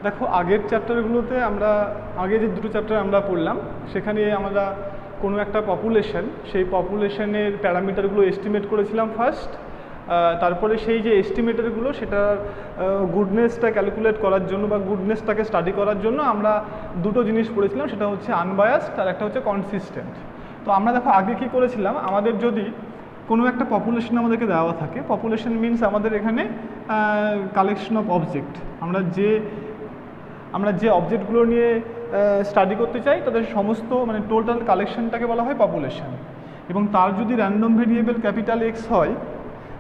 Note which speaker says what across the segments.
Speaker 1: দেখো আগের চ্যাপ্টারগুলোতে আগে যে দুটো চ্যাপ্টার আমরা পড়লাম সেখানে আমরা কোনো একটা পপুলেশন, সেই পপুলেশনের প্যারামিটারগুলো এস্টিমেট করেছিলাম ফার্স্ট, তারপরে সেই যে এস্টিমেটারগুলো সেটার গুডনেসটা ক্যালকুলেট করার জন্য বা গুডনেসটাকে স্টাডি করার জন্য আমরা দুটো জিনিস পড়েছিলাম, সেটা হচ্ছে আনবায়াসড আর একটা হচ্ছে কনসিস্টেন্ট। তো আমরা দেখো আগে কী করেছিলাম, আমাদের যদি কোনো একটা পপুলেশন আমাদেরকে দেওয়া থাকে, পপুলেশন মিনস আমাদের এখানে কালেকশন অফ অবজেক্ট, আমরা যে অবজেক্টগুলো নিয়ে স্টাডি করতে চাই তাদের সমস্ত মানে টোটাল কালেকশনটাকে বলা হয় পপুলেশন। এবং তার যদি র্যান্ডম ভেরিয়েবল ক্যাপিটাল এক্স হয়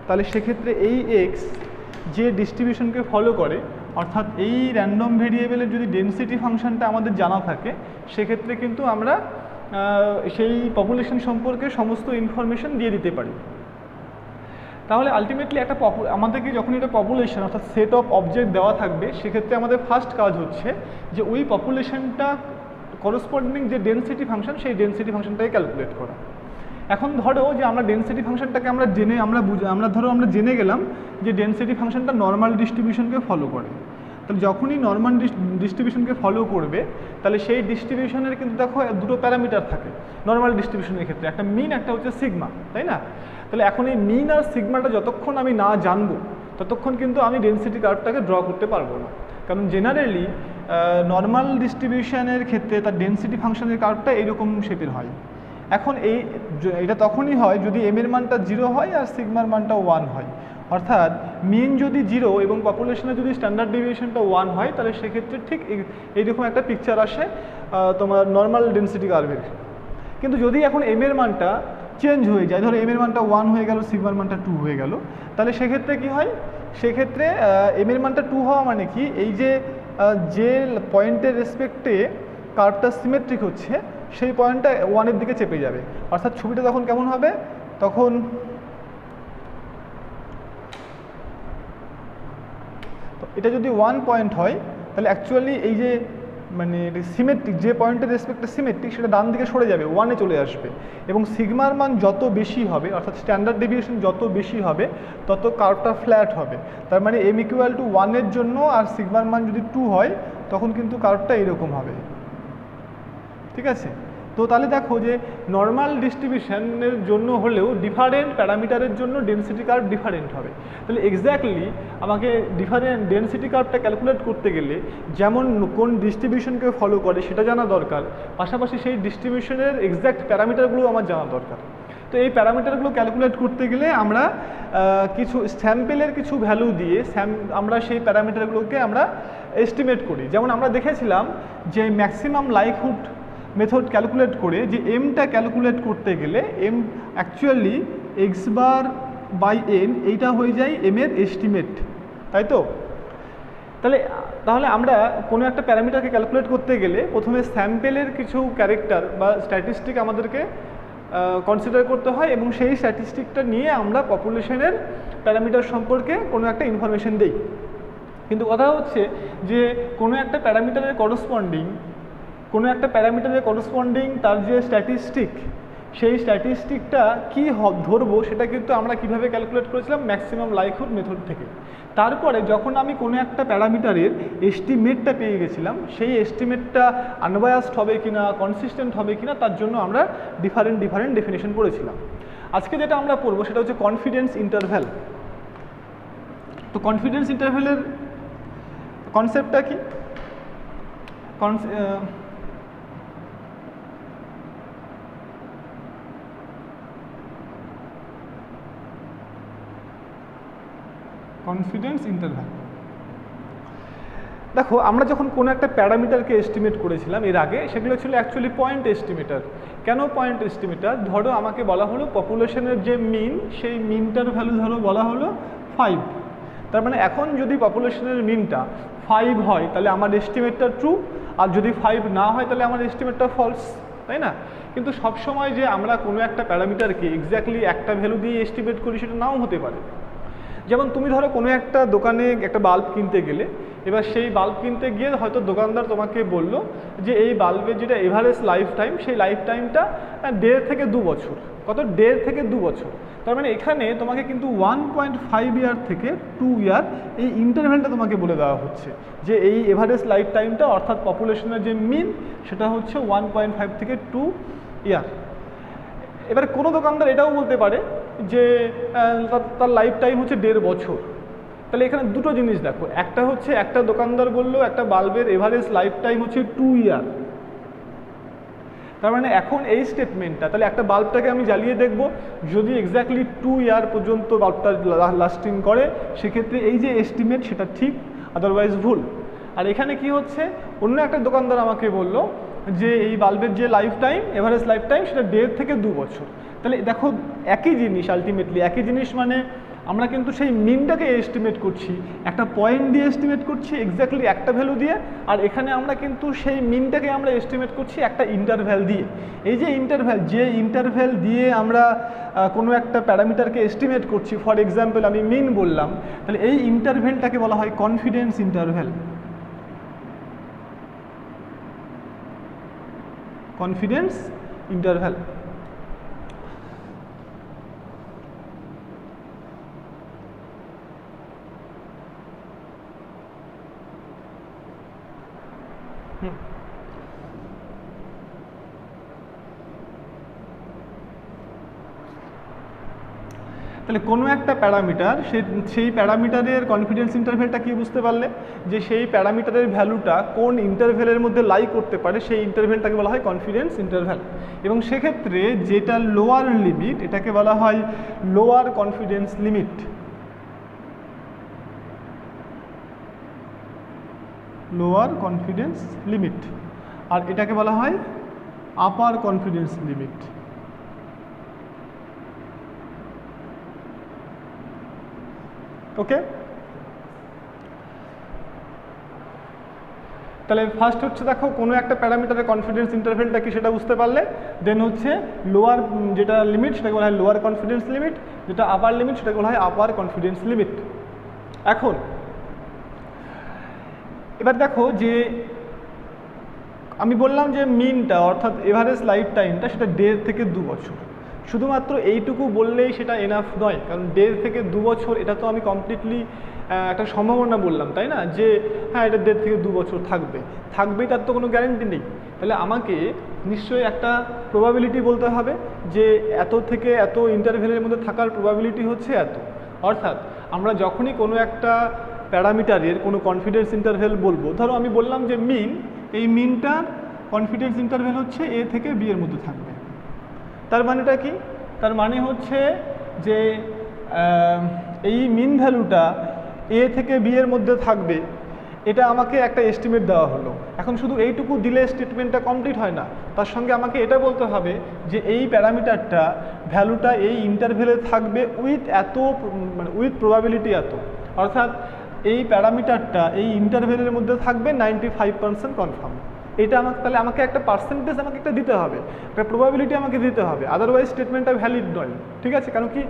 Speaker 1: তাহলে সেক্ষেত্রে এই এক্স যে ডিস্ট্রিবিউশনকে ফলো করে, অর্থাৎ এই র্যান্ডম ভেরিয়েবলের যদি ডেনসিটি ফাংশনটা আমাদের জানা থাকে সেক্ষেত্রে কিন্তু আমরা সেই পপুলেশন সম্পর্কে সমস্ত ইনফরমেশন দিয়ে দিতে পারি। তাহলে আলটিমেটলি একটা আমাদেরকে যখন এটা পপুলেশন অর্থাৎ সেট অফ অবজেক্ট দেওয়া থাকবে সেক্ষেত্রে আমাদের ফার্স্ট কাজ হচ্ছে যে ওই পপুলেশনটা করসপন্ডিং যে ডেনসিটি ফাংশন সেই ডেনসিটি ফাংশনটাকে ক্যালকুলেট করা। এখন ধরো যে আমরা ডেনসিটি ফাংশনটাকে আমরা জেনে গেলাম যে ডেনসিটি ফাংশনটা নর্মাল ডিস্ট্রিবিউশনকে ফলো করে। তাহলে যখনই নর্মাল ডিস্ট্রিবিউশনকে ফলো করবে তাহলে সেই ডিস্ট্রিবিউশনের কিন্তু দেখো দুটো প্যারামিটার থাকে নর্মাল ডিস্ট্রিবিউশনের ক্ষেত্রে, একটা মিন একটা হচ্ছে সিগমা, তাই না? তাহলে এখন এই মিন আর সিগমাটা যতক্ষণ আমি না জানবো ততক্ষণ কিন্তু আমি ডেনসিটি কার্ভটাকে ড্র করতে পারবো না, কারণ জেনারেলি নর্মাল ডিস্ট্রিবিউশনের ক্ষেত্রে তার ডেনসিটি ফাংশনের কার্ভটা এইরকম শেপের হয়। এখন এটা তখনই হয় যদি এম এর মানটা 0 হয় আর সিগমার মানটা 1 হয়, অর্থাৎ মিন যদি 0 এবং পপুলেশনে যদি স্ট্যান্ডার্ড ডেভিয়েশনটা 1 হয় তাহলে সেক্ষেত্রে ঠিক এইরকম একটা পিকচার আসে তোমার নর্মাল ডেনসিটি কার্ভের। কিন্তু যদি এখন এম এর মানটা চেঞ্জ হয়ে যায়, ধরো এম এর মানটা 1 হয়ে গেল, সিগমার মানটা 2 হয়ে গেল, তাহলে সেক্ষেত্রে কি হয়, সেক্ষেত্রে এম এর মানটা 2 হওয়া মানে কি, এই যে পয়েন্টের রেসপেক্টে কার্ভটা সিমেট্রিক হচ্ছে সেই পয়েন্টটা 1 এর দিকে চেপে যাবে। অর্থাৎ ছবিটা তখন কেমন হবে, তখন এটা যদি 1 পয়েন্ট হয় তাহলে অ্যাকচুয়ালি এই যে মানে সিমেট্রিক যে পয়েন্টের রেসপেক্টে সিমেট্রিক সেটা ডান দিকে সরে যাবে, 1-এ চলে আসবে। এবং সিগমার মান যত বেশি হবে অর্থাৎ স্ট্যান্ডার্ড ডেভিয়েশন যত বেশি হবে তত কার্ভটা ফ্ল্যাট হবে। তার মানে m = 1 এর জন্য আর সিগমার মান যদি 2 হয় তখন কিন্তু কার্ভটা এরকম হবে, ঠিক আছে? তো তাহলে দেখো যে নর্মাল ডিস্ট্রিবিউশনের জন্য হলেও ডিফারেন্ট প্যারামিটারের জন্য ডেনসিটি কার্ভ ডিফারেন্ট হবে। তাহলে এক্স্যাক্টলি আমাকে ডিফারেন্ট ডেনসিটি কার্ভটা ক্যালকুলেট করতে গেলে যেমন কোন ডিস্ট্রিবিউশনকে ফলো করে সেটা জানা দরকার, পাশাপাশি সেই ডিস্ট্রিবিউশনের এক্স্যাক্ট প্যারামিটারগুলো আমার জানা দরকার। তো এই প্যারামিটারগুলো ক্যালকুলেট করতে গেলে আমরা কিছু স্যাম্পেলের কিছু ভ্যালু দিয়ে আমরা সেই প্যারামিটারগুলোকে আমরা এস্টিমেট করি। যেমন আমরা দেখেছিলাম যে ম্যাক্সিমাম লাইকহুড মেথড ক্যালকুলেট করে যে এমটা ক্যালকুলেট করতে গেলে এম অ্যাকচুয়ালি x/n এইটা হয়ে যায় এম এর এস্টিমেট, তাই তো? তাহলে আমরা কোনো একটা প্যারামিটারকে ক্যালকুলেট করতে গেলে প্রথমে স্যাম্পেলের কিছু ক্যারেক্টার বা স্ট্যাটিস্টিক আমাদেরকে কনসিডার করতে হয় এবং সেই স্ট্যাটিস্টিকটা নিয়ে আমরা পপুলেশনের প্যারামিটার সম্পর্কে কোনো একটা ইনফরমেশন দিই। কিন্তু কথা হচ্ছে যে কোনো একটা প্যারামিটারের করসপন্ডিং তার যে স্ট্যাটিস্টিক, সেই স্ট্যাটিস্টিকটা কী ধরবো সেটা কিন্তু আমরা কিভাবে ক্যালকুলেট করেছিলাম, ম্যাক্সিমাম লাইকহুড মেথড থেকে। তারপরে যখন আমি কোনো একটা প্যারামিটারের এস্টিমেটটা পেয়ে গেছিলাম, সেই এস্টিমেটটা আনবায়াসড হবে কিনা, কনসিস্টেন্ট হবে কিনা, তার জন্য আমরা ডিফারেন্ট ডেফিনেশন করেছিলাম। আজকে যেটা আমরা পড়বো সেটা হচ্ছে কনফিডেন্স ইন্টারভ্যাল। তো কনফিডেন্স ইন্টারভ্যালের কনসেপ্টটা কি? কনফিডেন্স ইন্টারভ্যাল, দেখো আমরা যখন কোনো একটা প্যারামিটারকে এস্টিমেট করেছিলাম এর আগে, সেগুলো ছিল অ্যাকচুয়ালি পয়েন্ট এস্টিমেটার। কেন পয়েন্ট এস্টিমেটার? ধরো আমাকে বলা হলো পপুলেশনের যে মিন, সেই মিনটার ভ্যালু ধরো বলা হলো 5। তার মানে এখন যদি পপুলেশনের মিনটা 5 হয় তাহলে আমার এস্টিমেটটা ট্রু, আর যদি 5 না হয় তাহলে আমার এস্টিমেটটা ফলস, তাই না? কিন্তু সবসময় যে আমরা কোনো একটা প্যারামিটারকে এক্স্যাক্টলি একটা ভ্যালু দিয়ে এস্টিমেট করি সেটা নাও হতে পারে। যেমন তুমি ধরো কোনো একটা দোকানে একটা বাল্ব কিনতে গেলে, এবার সেই বাল্ব কিনতে গিয়ে হয়তো দোকানদার তোমাকে বললো যে এই বাল্বের যেটা এভারেজ লাইফ টাইম, সেই লাইফ টাইমটা 1.5 থেকে 2 বছর। কত? 1.5 থেকে 2 বছর। তার মানে এখানে তোমাকে কিন্তু 1.5 ইয়ার থেকে 2 ইয়ার এই ইন্টারভ্যালটা তোমাকে বলে দেওয়া হচ্ছে যে এই এভারেজ লাইফ টাইমটা অর্থাৎ পপুলেশনের যে মিন সেটা হচ্ছে 1.5 থেকে 2 ইয়ার। এবার কোনো দোকানদার এটাও বলতে পারে যে তার লাইফ টাইম হচ্ছে 1.5 বছর। তাহলে এখানে দুটো জিনিস দেখো, একটা হচ্ছে একটা দোকানদার বললো একটা বাল্বের এভারেজ লাইফ টাইম হচ্ছে 2 ইয়ার। তার মানে এখন এই স্টেটমেন্টটা, তাহলে একটা বাল্বটাকে আমি জ্বালিয়ে দেখব, যদি এক্স্যাক্টলি 2 ইয়ার পর্যন্ত বাল্বটা লাস্টিং করে সেক্ষেত্রে এই যে এস্টিমেট সেটা ঠিক, আদারওয়াইজ ভুল। আর এখানে কি হচ্ছে, অন্য একটা দোকানদার আমাকে বললো যে এই বাল্বের যে life time, average life time সেটা 1.5 থেকে 2 বছর। তাহলে দেখো একই জিনিস, আলটিমেটলি একই জিনিস, মানে আমরা কিন্তু সেই মিনটাকে এস্টিমেট করছি, একটা পয়েন্ট দিয়ে এস্টিমেট করছি এক্স্যাক্টলি একটা ভ্যালু দিয়ে, আর এখানে আমরা কিন্তু সেই মিনটাকে আমরা এস্টিমেট করছি একটা ইন্টারভ্যাল দিয়ে। এই যে ইন্টারভ্যাল, যে ইন্টারভ্যাল দিয়ে আমরা কোনো একটা প্যারামিটারকে এস্টিমেট করছি, ফর এক্সাম্পল আমি মিন বললাম, তাহলে এই ইন্টারভ্যালটাকে বলা হয় কনফিডেন্স ইন্টারভ্যাল। Confidence interval. তাহলে কোনো একটা প্যারামিটার, সেই প্যারামিটারের কনফিডেন্স ইন্টারভ্যালটা কি বুঝতে পারলে, যে সেই প্যারামিটারের ভ্যালুটা কোন ইন্টারভ্যালের মধ্যে লাই করতে পারে সেই ইন্টারভ্যালটাকে বলা হয় কনফিডেন্স ইন্টারভ্যাল। এবং সেক্ষেত্রে যেটা লোয়ার লিমিট এটাকে বলা হয় lower confidence limit. Lower confidence limit. আর এটাকে বলা হয় আপার কনফিডেন্স লিমিট। ওকে, তাহলে ফার্স্ট হচ্ছে দেখো কোনো একটা প্যারামিটারের কনফিডেন্স ইন্টারভ্যালটা কি সেটা বুঝতে পারলে, দেন হচ্ছে লোয়ার যেটা লিমিট সেটাকে বলা হয় লোয়ার কনফিডেন্স লিমিট, যেটা আপার লিমিট সেটাকে বলা হয় আপার কনফিডেন্স লিমিট। এখন এবার দেখো যে আমি বললাম যে মিনটা অর্থাৎ এভারেজ লাইফ টাইমটা সেটা 1.5 থেকে 2 বছর। শুধুমাত্র এইটুকু বললেই সেটা এনাফ নয়, কারণ 1.5 থেকে 2 বছর এটা তো আমি কমপ্লিটলি একটা সম্ভাবনা বললাম, তাই না, যে হ্যাঁ এটা 1.5 থেকে 2 বছর থাকবেই তার তো কোনো গ্যারেন্টি নেই। তাহলে আমাকে নিশ্চয়ই একটা প্রবাবিলিটি বলতে হবে যে এত থেকে এত ইন্টারভ্যালের মধ্যে থাকার প্রবাবিলিটি হচ্ছে এত। অর্থাৎ আমরা যখনই কোনো একটা প্যারামিটারের কোনো কনফিডেন্স ইন্টারভ্যাল বলবো, ধরো আমি বললাম যে মিন, এই মিনটার কনফিডেন্স ইন্টারভ্যাল হচ্ছে এ থেকে বি এর মধ্যে থাকবে। তার মানেটা কি, তার মানে হচ্ছে যে এই মিন ভ্যালুটা এ থেকে বি এর মধ্যে থাকবে, এটা আমাকে একটা এস্টিমেট দেওয়া হলো। এখন শুধু এইটুকু দিলে স্টেটমেন্টটা কমপ্লিট হয় না, তার সঙ্গে আমাকে এটা বলতে হবে যে এই প্যারামিটারটা ভ্যালুটা এই ইন্টারভ্যালে থাকবে উইথ এত, মানে উইথ প্রবাবিলিটি এত। অর্থাৎ এই প্যারামিটারটা এই ইন্টারভ্যালের মধ্যে থাকবে 95% কনফার্ম। এটা তাহলে আমাকে একটা পার্সেন্টেজ আমাকে একটা দিতে হবে, একটা প্রবাবিলিটি আমাকে দিতে হবে, আদারওয়াইজ স্টেটমেন্টটা ভ্যালিড নয়। ঠিক আছে, কারণ কি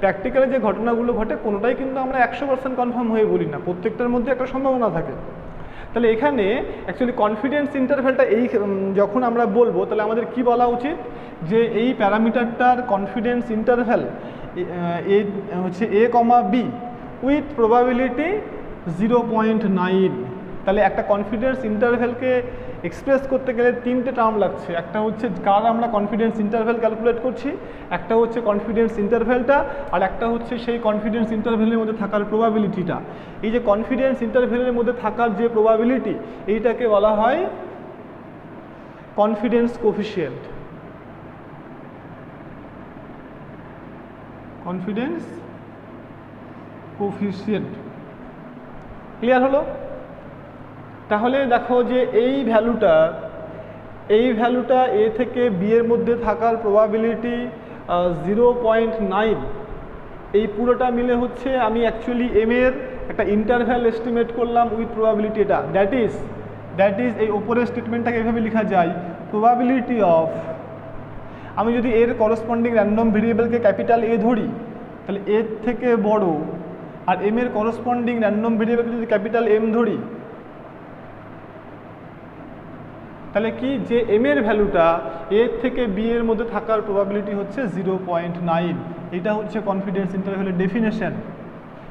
Speaker 1: প্র্যাকটিক্যালে যে ঘটনাগুলো ঘটে কোনোটাই কিন্তু আমরা 100% কনফার্ম হয়ে বলি না, প্রত্যেকটার মধ্যে একটা সম্ভাবনা থাকে। তাহলে এখানে অ্যাকচুয়ালি কনফিডেন্স ইন্টারভ্যালটা এই যখন আমরা বলবো তাহলে আমাদের কি বলা উচিত, যে এই প্যারামিটারটার কনফিডেন্স ইন্টারভ্যাল হচ্ছে এ কমা বি উইথ প্রবাবিলিটি 0.9। তাহলে একটা কনফিডেন্স ইন্টারভ্যালকে এক্সপ্রেস করতে গেলে 3টে টার্ম লাগছে। একটা হচ্ছে কার আমরা কনফিডেন্স ইন্টারভ্যাল ক্যালকুলেট করছি, একটা হচ্ছে কনফিডেন্স ইন্টারভ্যালটা, আর একটা হচ্ছে সেই কনফিডেন্স ইন্টারভ্যালের মধ্যে থাকার প্রবাবিলিটিটা। এই যে কনফিডেন্স ইন্টারভ্যালের মধ্যে থাকার যে প্রবাবিলিটি, এইটাকে বলা হয় confidence coefficient. Confidence coefficient. Clear হলো? তাহলে দেখো যে এই ভ্যালুটা এ থেকে বি এর মধ্যে থাকার প্রবাবিলিটি 0.9। এই পুরোটা মিলে হচ্ছে আমি অ্যাকচুয়ালি এম এর একটা ইন্টারভ্যাল এস্টিমেট করলাম উইথ প্রবাবিলিটি। এটা দ্যাট ইজ এই ওপরের স্টেটমেন্টটাকে এভাবে লেখা যায়, প্রবাবিলিটি অফ, আমি যদি এর করসপন্ডিং র্যান্ডম ভেরিয়েবলকে ক্যাপিটাল এ ধরি তাহলে এর থেকে বড়, আর এম এর করসপন্ডিং র্যান্ডম ভেরিয়েবলকে যদি ক্যাপিটাল এম ধরি তাহলে কি, যে এম এর ভ্যালুটা এর থেকে বি এর মধ্যে থাকার প্রবাবিলিটি হচ্ছে 0.9। এটা হচ্ছে কনফিডেন্স ইন্টারভ্যালের ডেফিনেশন।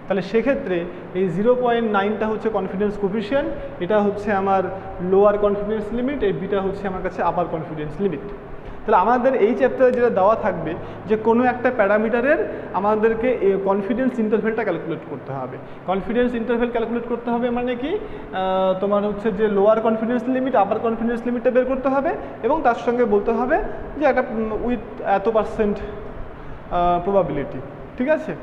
Speaker 1: তাহলে সেক্ষেত্রে এই 0.9টা হচ্ছে কনফিডেন্স কোফিশিয়েন্ট, এটা হচ্ছে আমার লোয়ার কনফিডেন্স লিমিট, এই বিটা হচ্ছে আমার কাছে আপার কনফিডেন্স লিমিট। তাহলে আমাদের এই চ্যাপ্টারে যেটা দেওয়া থাকবে যে কোনো একটা প্যারামিটারের আমাদেরকে কনফিডেন্স ইন্টারভ্যালটা ক্যালকুলেট করতে হবে। কনফিডেন্স ইন্টারভ্যাল ক্যালকুলেট করতে হবে মানে কি, তোমার হচ্ছে যে lower confidence limit upper confidence লিমিটটা বের করতে হবে এবং তার সঙ্গে বলতে হবে যে একটা উইথ এত % প্রবাবিলিটি, ঠিক আছে।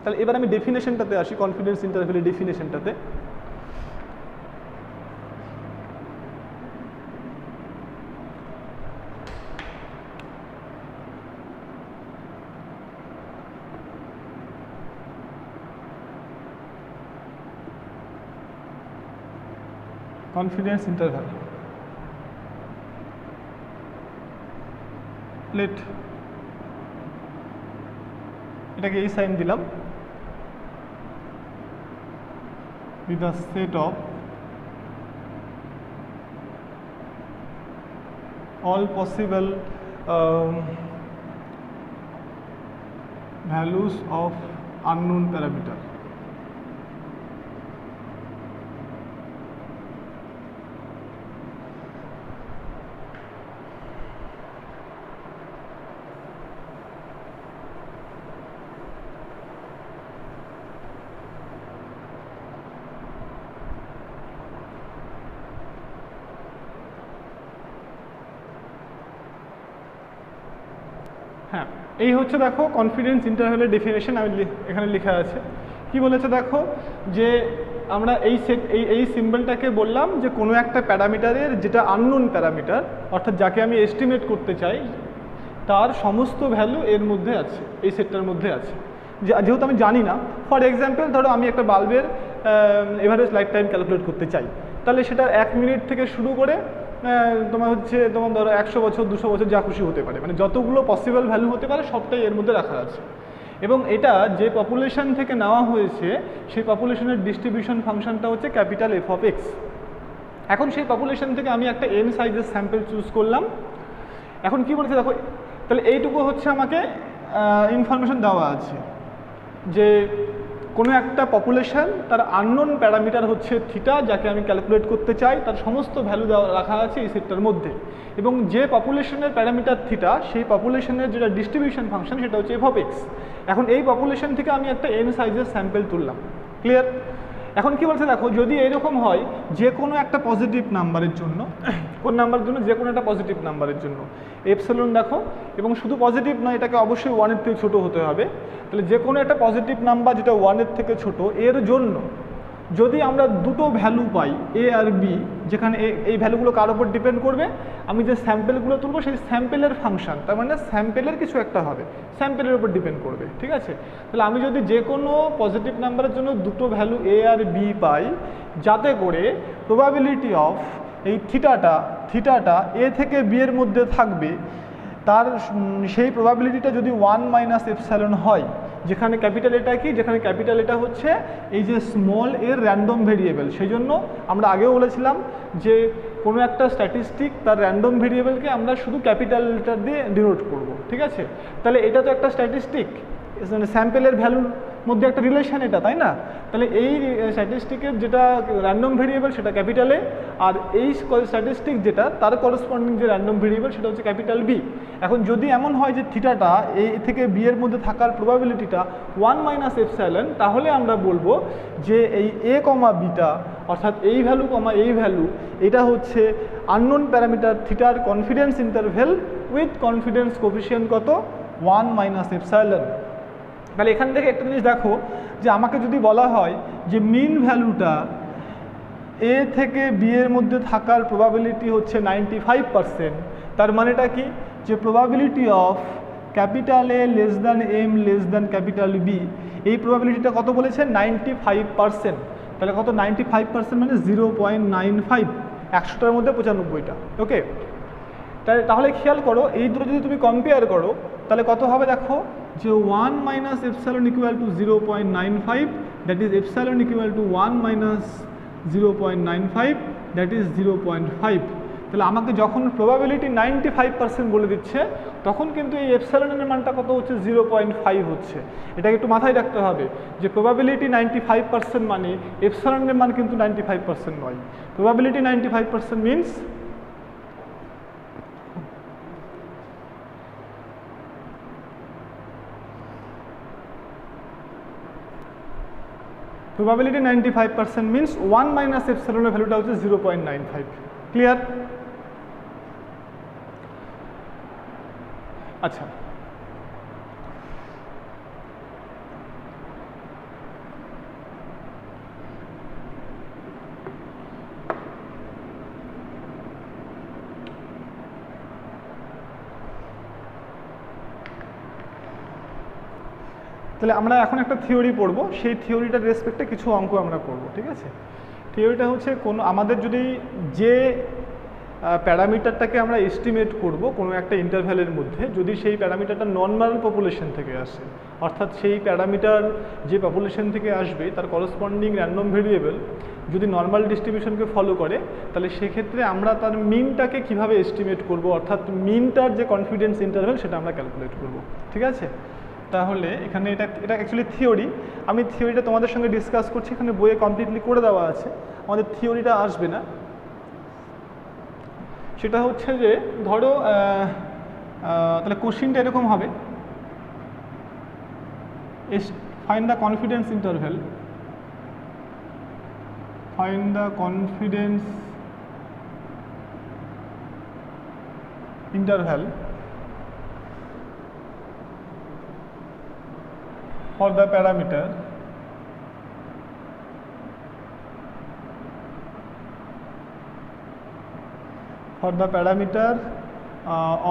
Speaker 1: তাহলে এবার আমি ডেফিনেশনটাতে আসি, কনফিডেন্স ইন্টারভ্যালের ডেফিনেশনটাতে। কনফিডেন্স ইন্টারভ্যাল, লেট এটাকে এই সাইন দিলাম, with a set of all possible values of unknown parameter. হ্যাঁ, এই হচ্ছে দেখো কনফিডেন্স ইন্টারভ্যালের ডেফিনেশন আমি এখানে লেখা আছে। কি বলেছে দেখো, যে আমরা এই সিম্বলটাকে বললাম যে কোনো একটা প্যারামিটারের যেটা আননোন প্যারামিটার, অর্থাৎ যাকে আমি এস্টিমেট করতে চাই, তার সমস্ত ভ্যালু এর মধ্যে আছে, এই সেটটার মধ্যে আছে। যেহেতু আমি জানি না, ফর এক্সাম্পল ধরো আমি একটা বাল্বের এভারেজ লাইফ টাইম ক্যালকুলেট করতে চাই, তাহলে সেটা 1 মিনিট থেকে শুরু করে তোমার ধরো 100 বছর 200 বছর যা খুশি হতে পারে, মানে যতগুলো পসিবল ভ্যালু হতে পারে সবটাই এর মধ্যে রাখা আছে। এবং এটা যে পপুলেশন থেকে নেওয়া হয়েছে সেই পপুলেশনের ডিস্ট্রিবিউশন ফাংশনটা হচ্ছে ক্যাপিটাল এফ অফ এক্স। এখন সেই পপুলেশন থেকে আমি একটা এন সাইজের স্যাম্পল চুজ করলাম। এখন কি বলেছে দেখো, তাহলে এইটুকু হচ্ছে আমাকে ইনফরমেশন দেওয়া আছে যে কোনো একটা পপুলেশন তার আননোন প্যারামিটার হচ্ছে থিটা, যাকে আমি ক্যালকুলেট করতে চাই, তার সমস্ত ভ্যালু দেওয়া রাখা আছে এই সেটটার মধ্যে। এবং যে পপুলেশনের প্যারামিটার থিটা, সেই পপুলেশনের যেটা ডিস্ট্রিবিউশন ফাংশন সেটা হচ্ছে এফ অফ এক্স। এখন এই পপুলেশন থেকে আমি একটা এন সাইজের স্যাম্পল তুললাম, ক্লিয়ার। এখন কি বলছে দেখো, যদি এরকম হয় যে কোনো একটা পজিটিভ নাম্বারের জন্য, কোন নাম্বারের জন্য, যে কোনো একটা পজিটিভ নাম্বারের জন্য এপসিলন দেখো, এবং শুধু পজিটিভ নয়, এটাকে অবশ্যই 1-এর থেকে ছোটো হতে হবে। তাহলে যে কোনো একটা পজিটিভ নাম্বার যেটা 1-এর থেকে ছোটো, এর জন্য যদি আমরা দুটো ভ্যালু পাই এ আর বি, যেখানে এই ভ্যালুগুলো কার উপর ডিপেন্ড করবে, আমি যে স্যাম্পেলগুলো তুলবো সেই স্যাম্পেলের ফাংশন, তার মানে স্যাম্পেলের কিছু একটা হবে, স্যাম্পেলের উপর ডিপেন্ড করবে, ঠিক আছে। তাহলে আমি যদি যে কোনো পজিটিভ নাম্বারের জন্য দুটো ভ্যালু এ আর বি পাই, যাতে করে প্রবাবিলিটি অফ এই থিটাটা এ থেকে বি এর মধ্যে থাকবে, তার সেই প্রবাবিলিটিটা যদি 1 - এপসাইলন হয়, যেখানে ক্যাপিটাল এটা কি, যেখানে ক্যাপিটাল এটা হচ্ছে এই যে স্মল এর র্যান্ডম ভেরিয়েবল। সেই জন্য আমরা আগেও বলেছিলাম যে কোনো একটা স্ট্যাটিস্টিক তার র্যান্ডম ভেরিয়েবলকে আমরা শুধু ক্যাপিটাল লেটার দিয়ে ডিনোট করব, ঠিক আছে। তাহলে এটা তো একটা স্ট্যাটিস্টিক, মানে স্যাম্পেলের ভ্যালুর মধ্যে একটা রিলেশন এটা, তাই না। তাহলে এই স্ট্যাটিস্টিকের যেটা র্যান্ডম ভেরিয়েবল সেটা ক্যাপিটালে, আর এই স্ট্যাটিস্টিক যেটা তার করসপন্ডিং যে র্যান্ডম ভেরিয়েবল সেটা হচ্ছে ক্যাপিটাল বি। এখন যদি এমন হয় যে থিটাটা এ থেকে বি এর মধ্যে থাকার প্রবাবিলিটিটা 1 - এপসাইলন, তাহলে আমরা বলবো যে এই এ কমা বিটা, অর্থাৎ এই ভ্যালু কমা এই ভ্যালু, এটা হচ্ছে আননোন প্যারামিটার থিটার confidence interval with confidence coefficient কত 1 - এপসাইলন। তাহলে এখান থেকে একটা জিনিস দেখো, যে আমাকে যদি বলা হয় যে মিন ভ্যালুটা এ থেকে বি এর মধ্যে থাকার প্রবাবিলিটি হচ্ছে 95%, তার মানেটা কি, যে probability of capital A less than M less than capital B, এই প্রবাবিলিটিটা কত বলেছে 95%। তাহলে কত 95% মানে 0.95, 100টার মধ্যে 95টা, ওকে। তাহলে খেয়াল করো, এই দুটো যদি তুমি কম্পেয়ার করো তাহলে কত হবে দেখো, যে 1 - epsilon equal to 0.95, that is epsilon equal to 1 - 0.95, that is 0.5। তাহলে আমাকে যখন প্রবাবিলিটি 95% বলে দিচ্ছে তখন কিন্তু এই এপসাইলনের মানটা কত হচ্ছে 0.5 হচ্ছে। এটাকে একটু মাথায় রাখতে হবে যে প্রবাবিলিটি 95% মানে এপসাইলনের মান কিন্তু 95% নয়। Probability 95% means probability 95% means 1 minus epsilon এর ভ্যালুটা হচ্ছে 0.95 ক্লিয়ার। আচ্ছা তাহলে আমরা এখন একটা থিওরি পড়বো, সেই থিওরিটার রেসপেক্টে কিছু অঙ্ক আমরা করব, ঠিক আছে। থিওরিটা হচ্ছে কোনো আমাদের যদি যে প্যারামিটারটাকে আমরা এস্টিমেট করব কোনো একটা ইন্টারভ্যালের মধ্যে, যদি সেই প্যারামিটারটা নর্মাল পপুলেশন থেকে আসে, অর্থাৎ সেই প্যারামিটার যে পপুলেশন থেকে আসবে তার করসপন্ডিং র্যান্ডম ভেরিয়েবল যদি নর্মাল ডিস্ট্রিবিউশনকে ফলো করে, তাহলে সেক্ষেত্রে আমরা তার মিনটাকে কিভাবে এস্টিমেট করব, অর্থাৎ মিনটার যে কনফিডেন্স ইন্টারভ্যাল সেটা আমরা ক্যালকুলেট করব, ঠিক আছে। তাহলে এখানে এটা অ্যাকচুয়ালি থিওরি, আমি থিওরিটা তোমাদের সঙ্গে ডিসকাস করছি, এখানে বইয়ে কমপ্লিটলি করে দেওয়া আছে, আমাদের থিওরিটা আসবে না। সেটা হচ্ছে যে ধরো তাহলে কোশ্চিনটা এরকম হবে, find the confidence interval, find the confidence interval for the parameter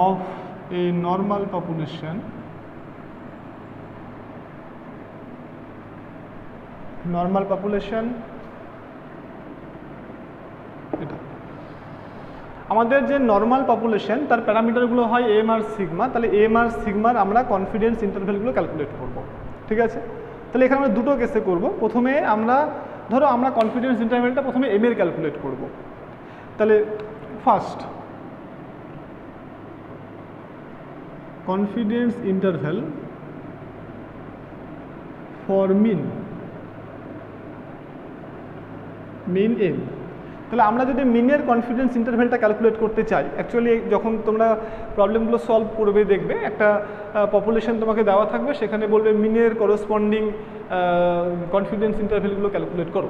Speaker 1: of a normal population, এটা আমাদের যে নর্মাল পপুলেশন তার প্যারামিটারগুলো হয় এম আর সিগমা, তাহলে এম আর সিগমার আমরা কনফিডেন্স ইন্টারভ্যালগুলো ক্যালকুলেট করব, ঠিক আছে। তাহলে এখানে আমরা দুটো কেসে করব, প্রথমে আমরা ধরো আমরা কনফিডেন্স ইন্টারভ্যালটা প্রথমে এম এর ক্যালকুলেট করব। তাহলে first confidence interval for mean M. তাহলে আমরা যদি মিনের কনফিডেন্স ইন্টারভ্যালটা ক্যালকুলেট করতে চাই, অ্যাকচুয়ালি যখন তোমরা প্রবলেমগুলো সলভ করবে দেখবে একটা পপুলেশন তোমাকে দেওয়া থাকবে, সেখানে বলবে মিনের করসপন্ডিং কনফিডেন্স ইন্টারভ্যালগুলো ক্যালকুলেট করো।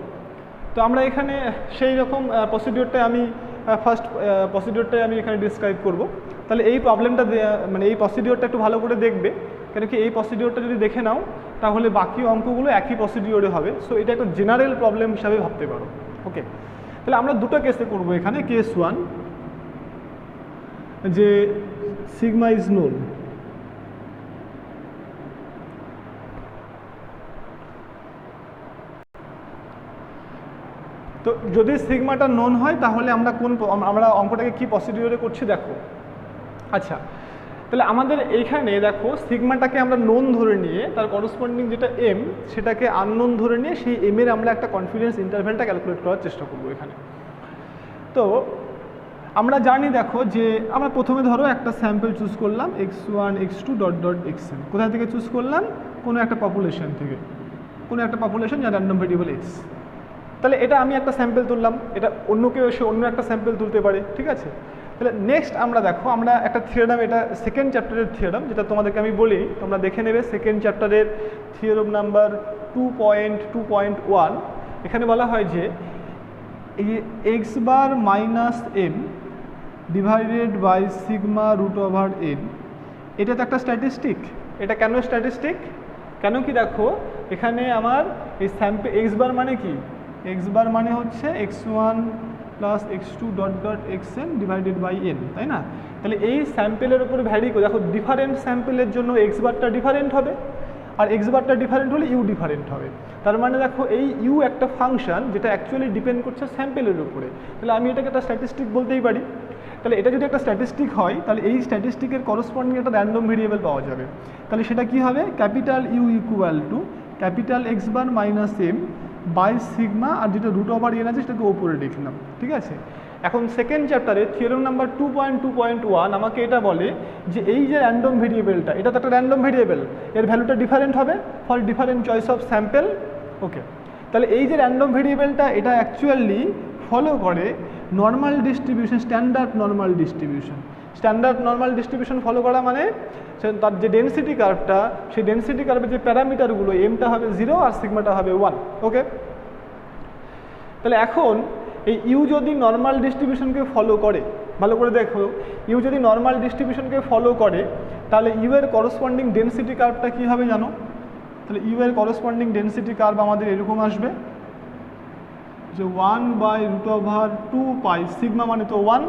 Speaker 1: তো আমরা এখানে সেই রকম প্রসিডিওরটাই আমি আমি এখানে ডিসক্রাইব করব। তাহলে এই প্রবলেমটা মানে এই প্রসিডিওরটা একটু ভালো করে দেখবে, কেন কি এই প্রসিডিওরটা যদি দেখে নাও তাহলে বাকি অঙ্কগুলো একই প্রসিডিওরে হবে। সো এটা একটা জেনারেল প্রবলেম হিসাবে ভাবতে পারো, ওকে। তাহলে আমরা দুটো কেসে করব এখানে। কেস 1 যে সিগমা ইজ নোন, তো যদি সিগমাটা নোন হয় তাহলে আমরা অঙ্কটাকে কি প্রসিডিওরে করছি দেখো। আচ্ছা তাহলে আমাদের এইখানে দেখো সিগমাটাকে আমরা নোন ধরে নিয়ে তার করসপন্ডিং যেটা এম সেটাকে আননোন ধরে নিয়ে সেই এম এর আমরা একটা কনফিডেন্স ইন্টারভ্যালটা ক্যালকুলেট করার চেষ্টা করবো এখানে। তো আমরা জানি দেখো যে আমরা প্রথমে ধরো একটা স্যাম্পল চুজ করলাম x1 x2 dot dot xn, কোথা থেকে চুজ করলাম, কোনো একটা পপুলেশন থেকে, কোনো একটা পপুলেশন যার র্যান্ডম ভেরিয়েবল x। তাহলে এটা আমি একটা স্যাম্পল তুললাম, এটা অন্য কেউ এসে অন্য একটা স্যাম্পল তুলতে পারে, ঠিক আছে। তাহলে নেক্সট আমরা দেখো আমরা একটা থিওরাম, এটা সেকেন্ড চ্যাপ্টারের থিওরাম, যেটা তোমাদেরকে আমি বলি তোমরা দেখে নেবে, সেকেন্ড চ্যাপ্টারের থিওরাম নাম্বার 2.2.1। এখানে বলা হয় যে x bar minus M divided by sigma root over N, এটা তো একটা স্ট্যাটিস্টিক। এটা কেন স্ট্যাটিস্টিক, কেন কি দেখো এখানে আমার এই স্যাম্পল এক্স বার মানে কি, এক্স বার মানে হচ্ছে x1 plus x2 dot dot xn divided by n, তাই না। তাহলে এই স্যাম্পেলের উপরে ভ্যারি করে দেখো, ডিফারেন্ট স্যাম্পেলের জন্য এক্স বারটা ডিফারেন্ট হবে, আর এক্স বারটা ডিফারেন্ট হলে ইউ ডিফারেন্ট হবে। তার মানে দেখো এই ইউ একটা ফাংশন যেটা অ্যাকচুয়ালি ডিপেন্ড করছে স্যাম্পেলের উপরে, তাহলে আমি এটাকে একটা স্ট্যাটিস্টিক বলতেই পারি। তাহলে এটা যদি একটা স্ট্যাটিস্টিক হয় তাহলে এই স্ট্যাটিস্টিকের করসপন্ডিং একটা র্যান্ডম ভেরিয়েবল পাওয়া যাবে। তাহলে সেটা কি হবে, capital U equal to capital X bar minus M by sigma, আর যেটা রুট ওভার এন আছে সেটাকে ওপরে লিখলাম, ঠিক আছে। এখন সেকেন্ড চ্যাপ্টারে থিওরেম নাম্বার 2.2.1 আমাকে এটা বলে যে এই যে র্যান্ডম ভেরিয়েবলটা, এটা তো একটা র্যান্ডম ভেরিয়েবল, এর ভ্যালুটা ডিফারেন্ট হবে for different choice of sample. Okay, তাহলে এই যে র্যান্ডম ভেরিয়েবলটা এটা অ্যাকচুয়ালি ফলো করে normal distribution, standard normal distribution. Standard normal distribution follow করা মানে তার যে ডেনসিটি কার্ভটা, সেই ডেনসিটি কার্ভের যে প্যারামিটারগুলো, এমটা হবে 0 আর সিগমাটা হবে 1। ওকে, তাহলে এখন এই ইউ যদি নর্মাল ডিস্ট্রিবিউশনকে ফলো করে, ভালো করে দেখো, ইউ যদি নর্মাল ডিস্ট্রিবিউশনকে ফলো করে তাহলে ইউ এর করসপন্ডিং ডেনসিটি কার্ভটা কী হবে জানো? তাহলে ইউ এর করসপন্ডিং ডেনসিটি কার্ভ আমাদের এরকম আসবে যে 1/√2 পাই, সিগমা মানে তো 1,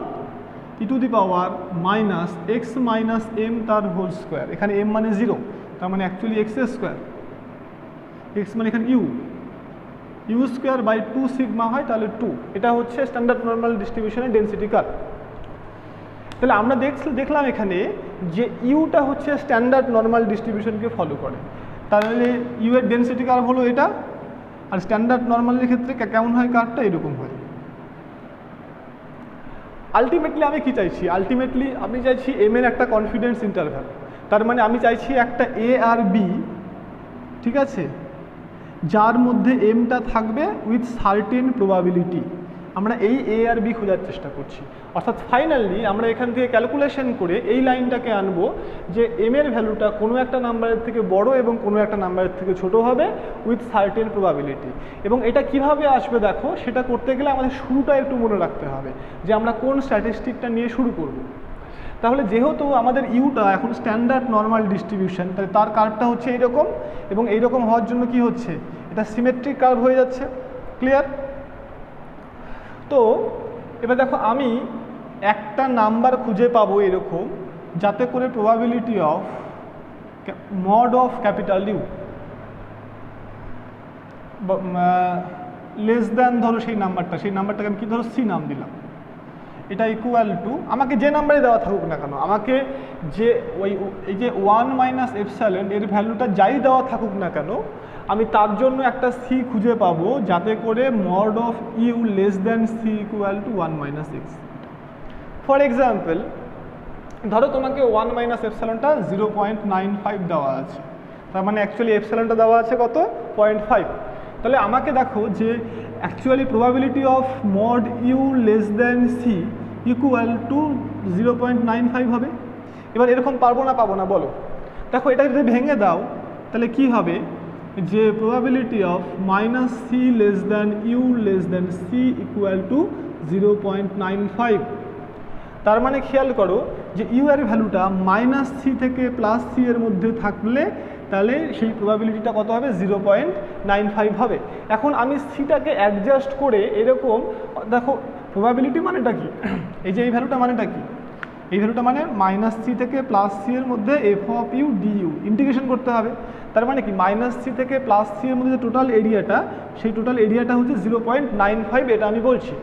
Speaker 1: e to the power minus x minus m তার হোল স্কোয়ার। এখানে m মানে 0, তার মানে অ্যাকচুয়ালি x স্কোয়ার, x মানে এখানে ইউ স্কোয়ার বাই 2 সিগমা হয়, তাহলে 2। এটা হচ্ছে স্ট্যান্ডার্ড নর্মাল ডিস্ট্রিবিউশনের ডেনসিটি কার্ভ। তাহলে আমরা দেখলাম এখানে যে ইউটা হচ্ছে স্ট্যান্ডার্ড নর্মাল ডিস্ট্রিবিউশনকে ফলো করে, তাহলে ইউ এর ডেনসিটি কার্ভ হলো এটা, আর স্ট্যান্ডার্ড নর্মালের ক্ষেত্রে কেমন হয় কার্ভটা? এরকম হয়। আলটিমেটলি আমি কি চাইছি? আলটিমেটলি আমি চাইছি এম এর একটা কনফিডেন্স ইন্টারভ্যাল, তার মানে আমি চাইছি একটা এ আর বি, ঠিক আছে, যার মধ্যে এমটা থাকবে উইথ সার্টেন প্রবাবিলিটি। আমরা এই এ আর বি খোঁজার চেষ্টা করছি, অর্থাৎ ফাইনালি আমরা এখান থেকে ক্যালকুলেশন করে এই লাইনটাকে আনবো যে এম এর ভ্যালুটা কোনো একটা নাম্বারের থেকে বড় এবং কোনো একটা নাম্বারের থেকে ছোট হবে উইথ সার্টেন প্রবাবিলিটি। এবং এটা কিভাবে আসবে দেখো, সেটা করতে গেলে আমাদের শুরুটা একটু মনে রাখতে হবে যে আমরা কোন স্ট্যাটিস্টিকটা নিয়ে শুরু করব। তাহলে যেহেতু আমাদের ইউটা এখন স্ট্যান্ডার্ড নর্মাল ডিস্ট্রিবিউশন, তাহলে তার কার্ভটা হচ্ছে এইরকম, এবং এইরকম হওয়ার জন্য কি হচ্ছে, এটা সিমেট্রিক কার্ভ হয়ে যাচ্ছে। ক্লিয়ার? তো এবার দেখো, আমি একটা নাম্বার খুঁজে পাবো এরকম যাতে করে probability of mod of capital U less than, ধরো সেই নাম্বারটাকে আমি কি ধরো সি নাম দিলাম, এটা ইকুয়াল টু, আমাকে যে নাম্বারে দেওয়া থাকুক না কেন, আমাকে যে এই যে 1 মাইনাস এপসাইলন এর ভ্যালুটা যাই দেওয়া থাকুক না কেন, আমি তার জন্য একটা সি খুঁজে পাবো যাতে করে mod of U less than C equal to 1 minus X. For example, ধরো তোমাকে 1 মাইনাস এপসাইলনটা 0.95 দেওয়া আছে, তার মানে অ্যাকচুয়ালি এপসাইলনটা দেওয়া আছে কত? 0.5। তাহলে আমাকে দেখো যে actually probability of mod U less than C equal to 0.95 হবে। এবার এরকম পারবো না বলো? দেখো, এটা যদি ভেঙে দাও তাহলে কি হবে, যে probability of minus C less than U less than C equal to 0.95। তার মানে খেয়াল করো যে ইউ এর ভ্যালুটা মাইনাস সি থেকে প্লাস সি এর মধ্যে থাকলে তাহলে সেই প্রবাবিলিটিটা কত হবে? 0.95 হবে। এখন আমি সিটাকে অ্যাডজাস্ট করে এরকম, দেখো প্রবাবিলিটি মানেটা কি, এই যে এই ভ্যালুটা মানেটা কি, এই ভ্যালুটা মানে মাইনাস সি থেকে প্লাস সি এর মধ্যে F of U D you integration করতে হবে। তার মানে কি, মাইনাস সি থেকে প্লাস সি এর মধ্যে যে টোটাল এরিয়াটা, সেই টোটাল এরিয়াটা হচ্ছে 0.95, এটা আমি বলছি।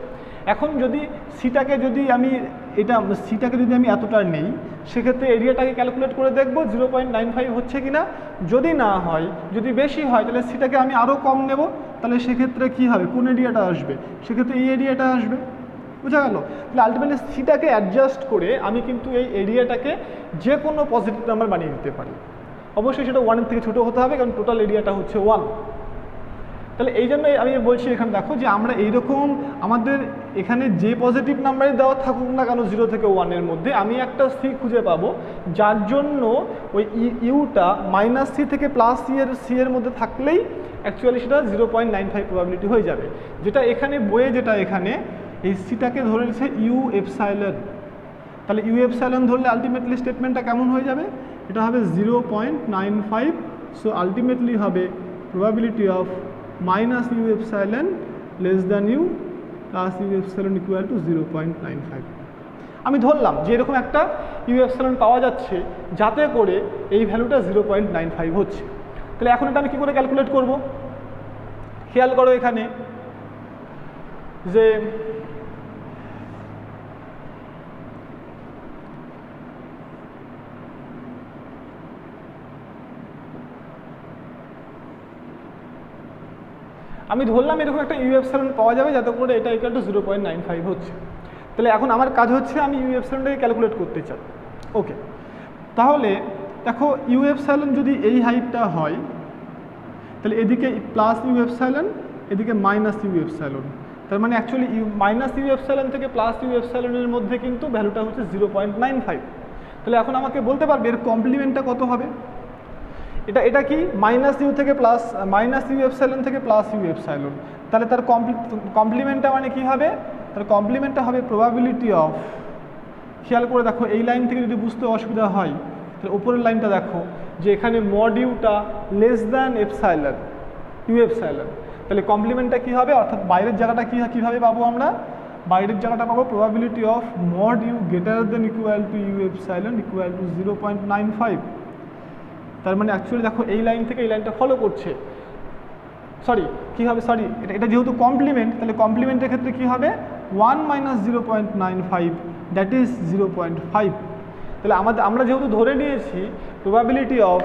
Speaker 1: এখন যদি সিটাকে যদি আমি এতটা নেই, সেক্ষেত্রে এরিয়াটাকে ক্যালকুলেট করে দেখব 0.95 হচ্ছে কিনা। যদি না হয়, যদি বেশি হয়, তাহলে সিটাকে আমি আরও কম নেব, তাহলে সেক্ষেত্রে কি হবে, কোন এরিয়াটা আসবে, সেক্ষেত্রে এই এরিয়াটা আসবে। বুঝা গেল? তাহলে আলটিমেটলি সিটাকে অ্যাডজাস্ট করে আমি কিন্তু এই এরিয়াটাকে যে কোনো পজিটিভ নাম্বার বানিয়ে দিতে পারি। অবশ্যই সেটা 1 এর থেকে ছোটো হতে হবে, কারণ টোটাল এরিয়াটা হচ্ছে 1। তাহলে এই জন্যই আমি বলছি এখানে দেখো যে আমরা এইরকম আমাদের এখানে যে পজিটিভ নাম্বারই দেওয়া থাকুক না কেন 0 থেকে 1 এর মধ্যে, আমি একটা সি খুঁজে পাবো যার জন্য ওই ইউটা মাইনাস সি থেকে প্লাস সি এর মধ্যে থাকলেই অ্যাকচুয়ালি সেটা 0.95 প্রবাবিলিটি হয়ে যাবে। যেটা এখানে বইয়ে, যেটা এখানে এই সিটাকে ধরে নিচ্ছে ইউ এপসাইলন। তাহলে ইউ এপসাইলন ধরলে আলটিমেটলি স্টেটমেন্টটা কেমন হয়ে যাবে, এটা হবে 0.95। সো আলটিমেটলি হবে probability of minus U epsilon less than U plus U epsilon equal to 0.95। আমি ধরলাম যে এরকম একটা ইউ এপসাইলন পাওয়া যাচ্ছে যাতে করে এই ভ্যালুটা 0.95 হচ্ছে। তাহলে এখন এটা আমি কী করে ক্যালকুলেট করব? খেয়াল করো এখানে যে আমি ধরলাম এরকম একটা ইউ এপসাইলন পাওয়া যাবে যাতে করে এটা ইকুয়াল টু 0.95 হচ্ছে। তাহলে এখন আমার কাজ হচ্ছে আমি ইউ এপসাইলনটাকে ক্যালকুলেট করতে চাই। ওকে, তাহলে দেখো ইউ এপসাইলন যদি এই হাইটটা হয় তাহলে এদিকে প্লাস ইউ এপসাইলন, এদিকে মাইনাস ইউ এপসাইলন, তার মানে অ্যাকচুয়ালি মাইনাস ইউ এপসাইলন থেকে প্লাস ইউ এপসাইলনের মধ্যে কিন্তু ভ্যালুটা হচ্ছে 0.95। তাহলে এখন আমাকে বলতে পারবে এর কমপ্লিমেন্টটা কত হবে। এটা কি মাইনাস ইউ থেকে প্লাস, মাইনাস ইউ এপসাইলন থেকে প্লাস ইউ এপসাইলন, তাহলে তার কমপ্লিমেন্টটা মানে কি হবে, তার কমপ্লিমেন্টটা হবে প্রবাবিলিটি অফ, খেয়াল করে দেখো এই লাইন থেকে যদি বুঝতে অসুবিধা হয় তাহলে উপরের লাইনটা দেখো যে এখানে মড ইউটা less than epsilon, U epsilon, তাহলে কমপ্লিমেন্টটা কী হবে, অর্থাৎ বাইরের জায়গাটা কীভাবে পাবো আমরা, বাইরের জায়গাটা পাবো probability of mod U greater than equal to U epsilon equal to 0.95। তার মানে অ্যাকচুয়ালি দেখো এই লাইন থেকে এই লাইনটা ফলো করছে, সরি কী হবে, সরি এটা যেহেতু কমপ্লিমেন্ট, তাহলে কমপ্লিমেন্টের ক্ষেত্রে কী হবে 1 মাইনাস 0.95 দ্যাট ইজ 0.5। তাহলে আমরা যেহেতু ধরে নিয়েছি probability of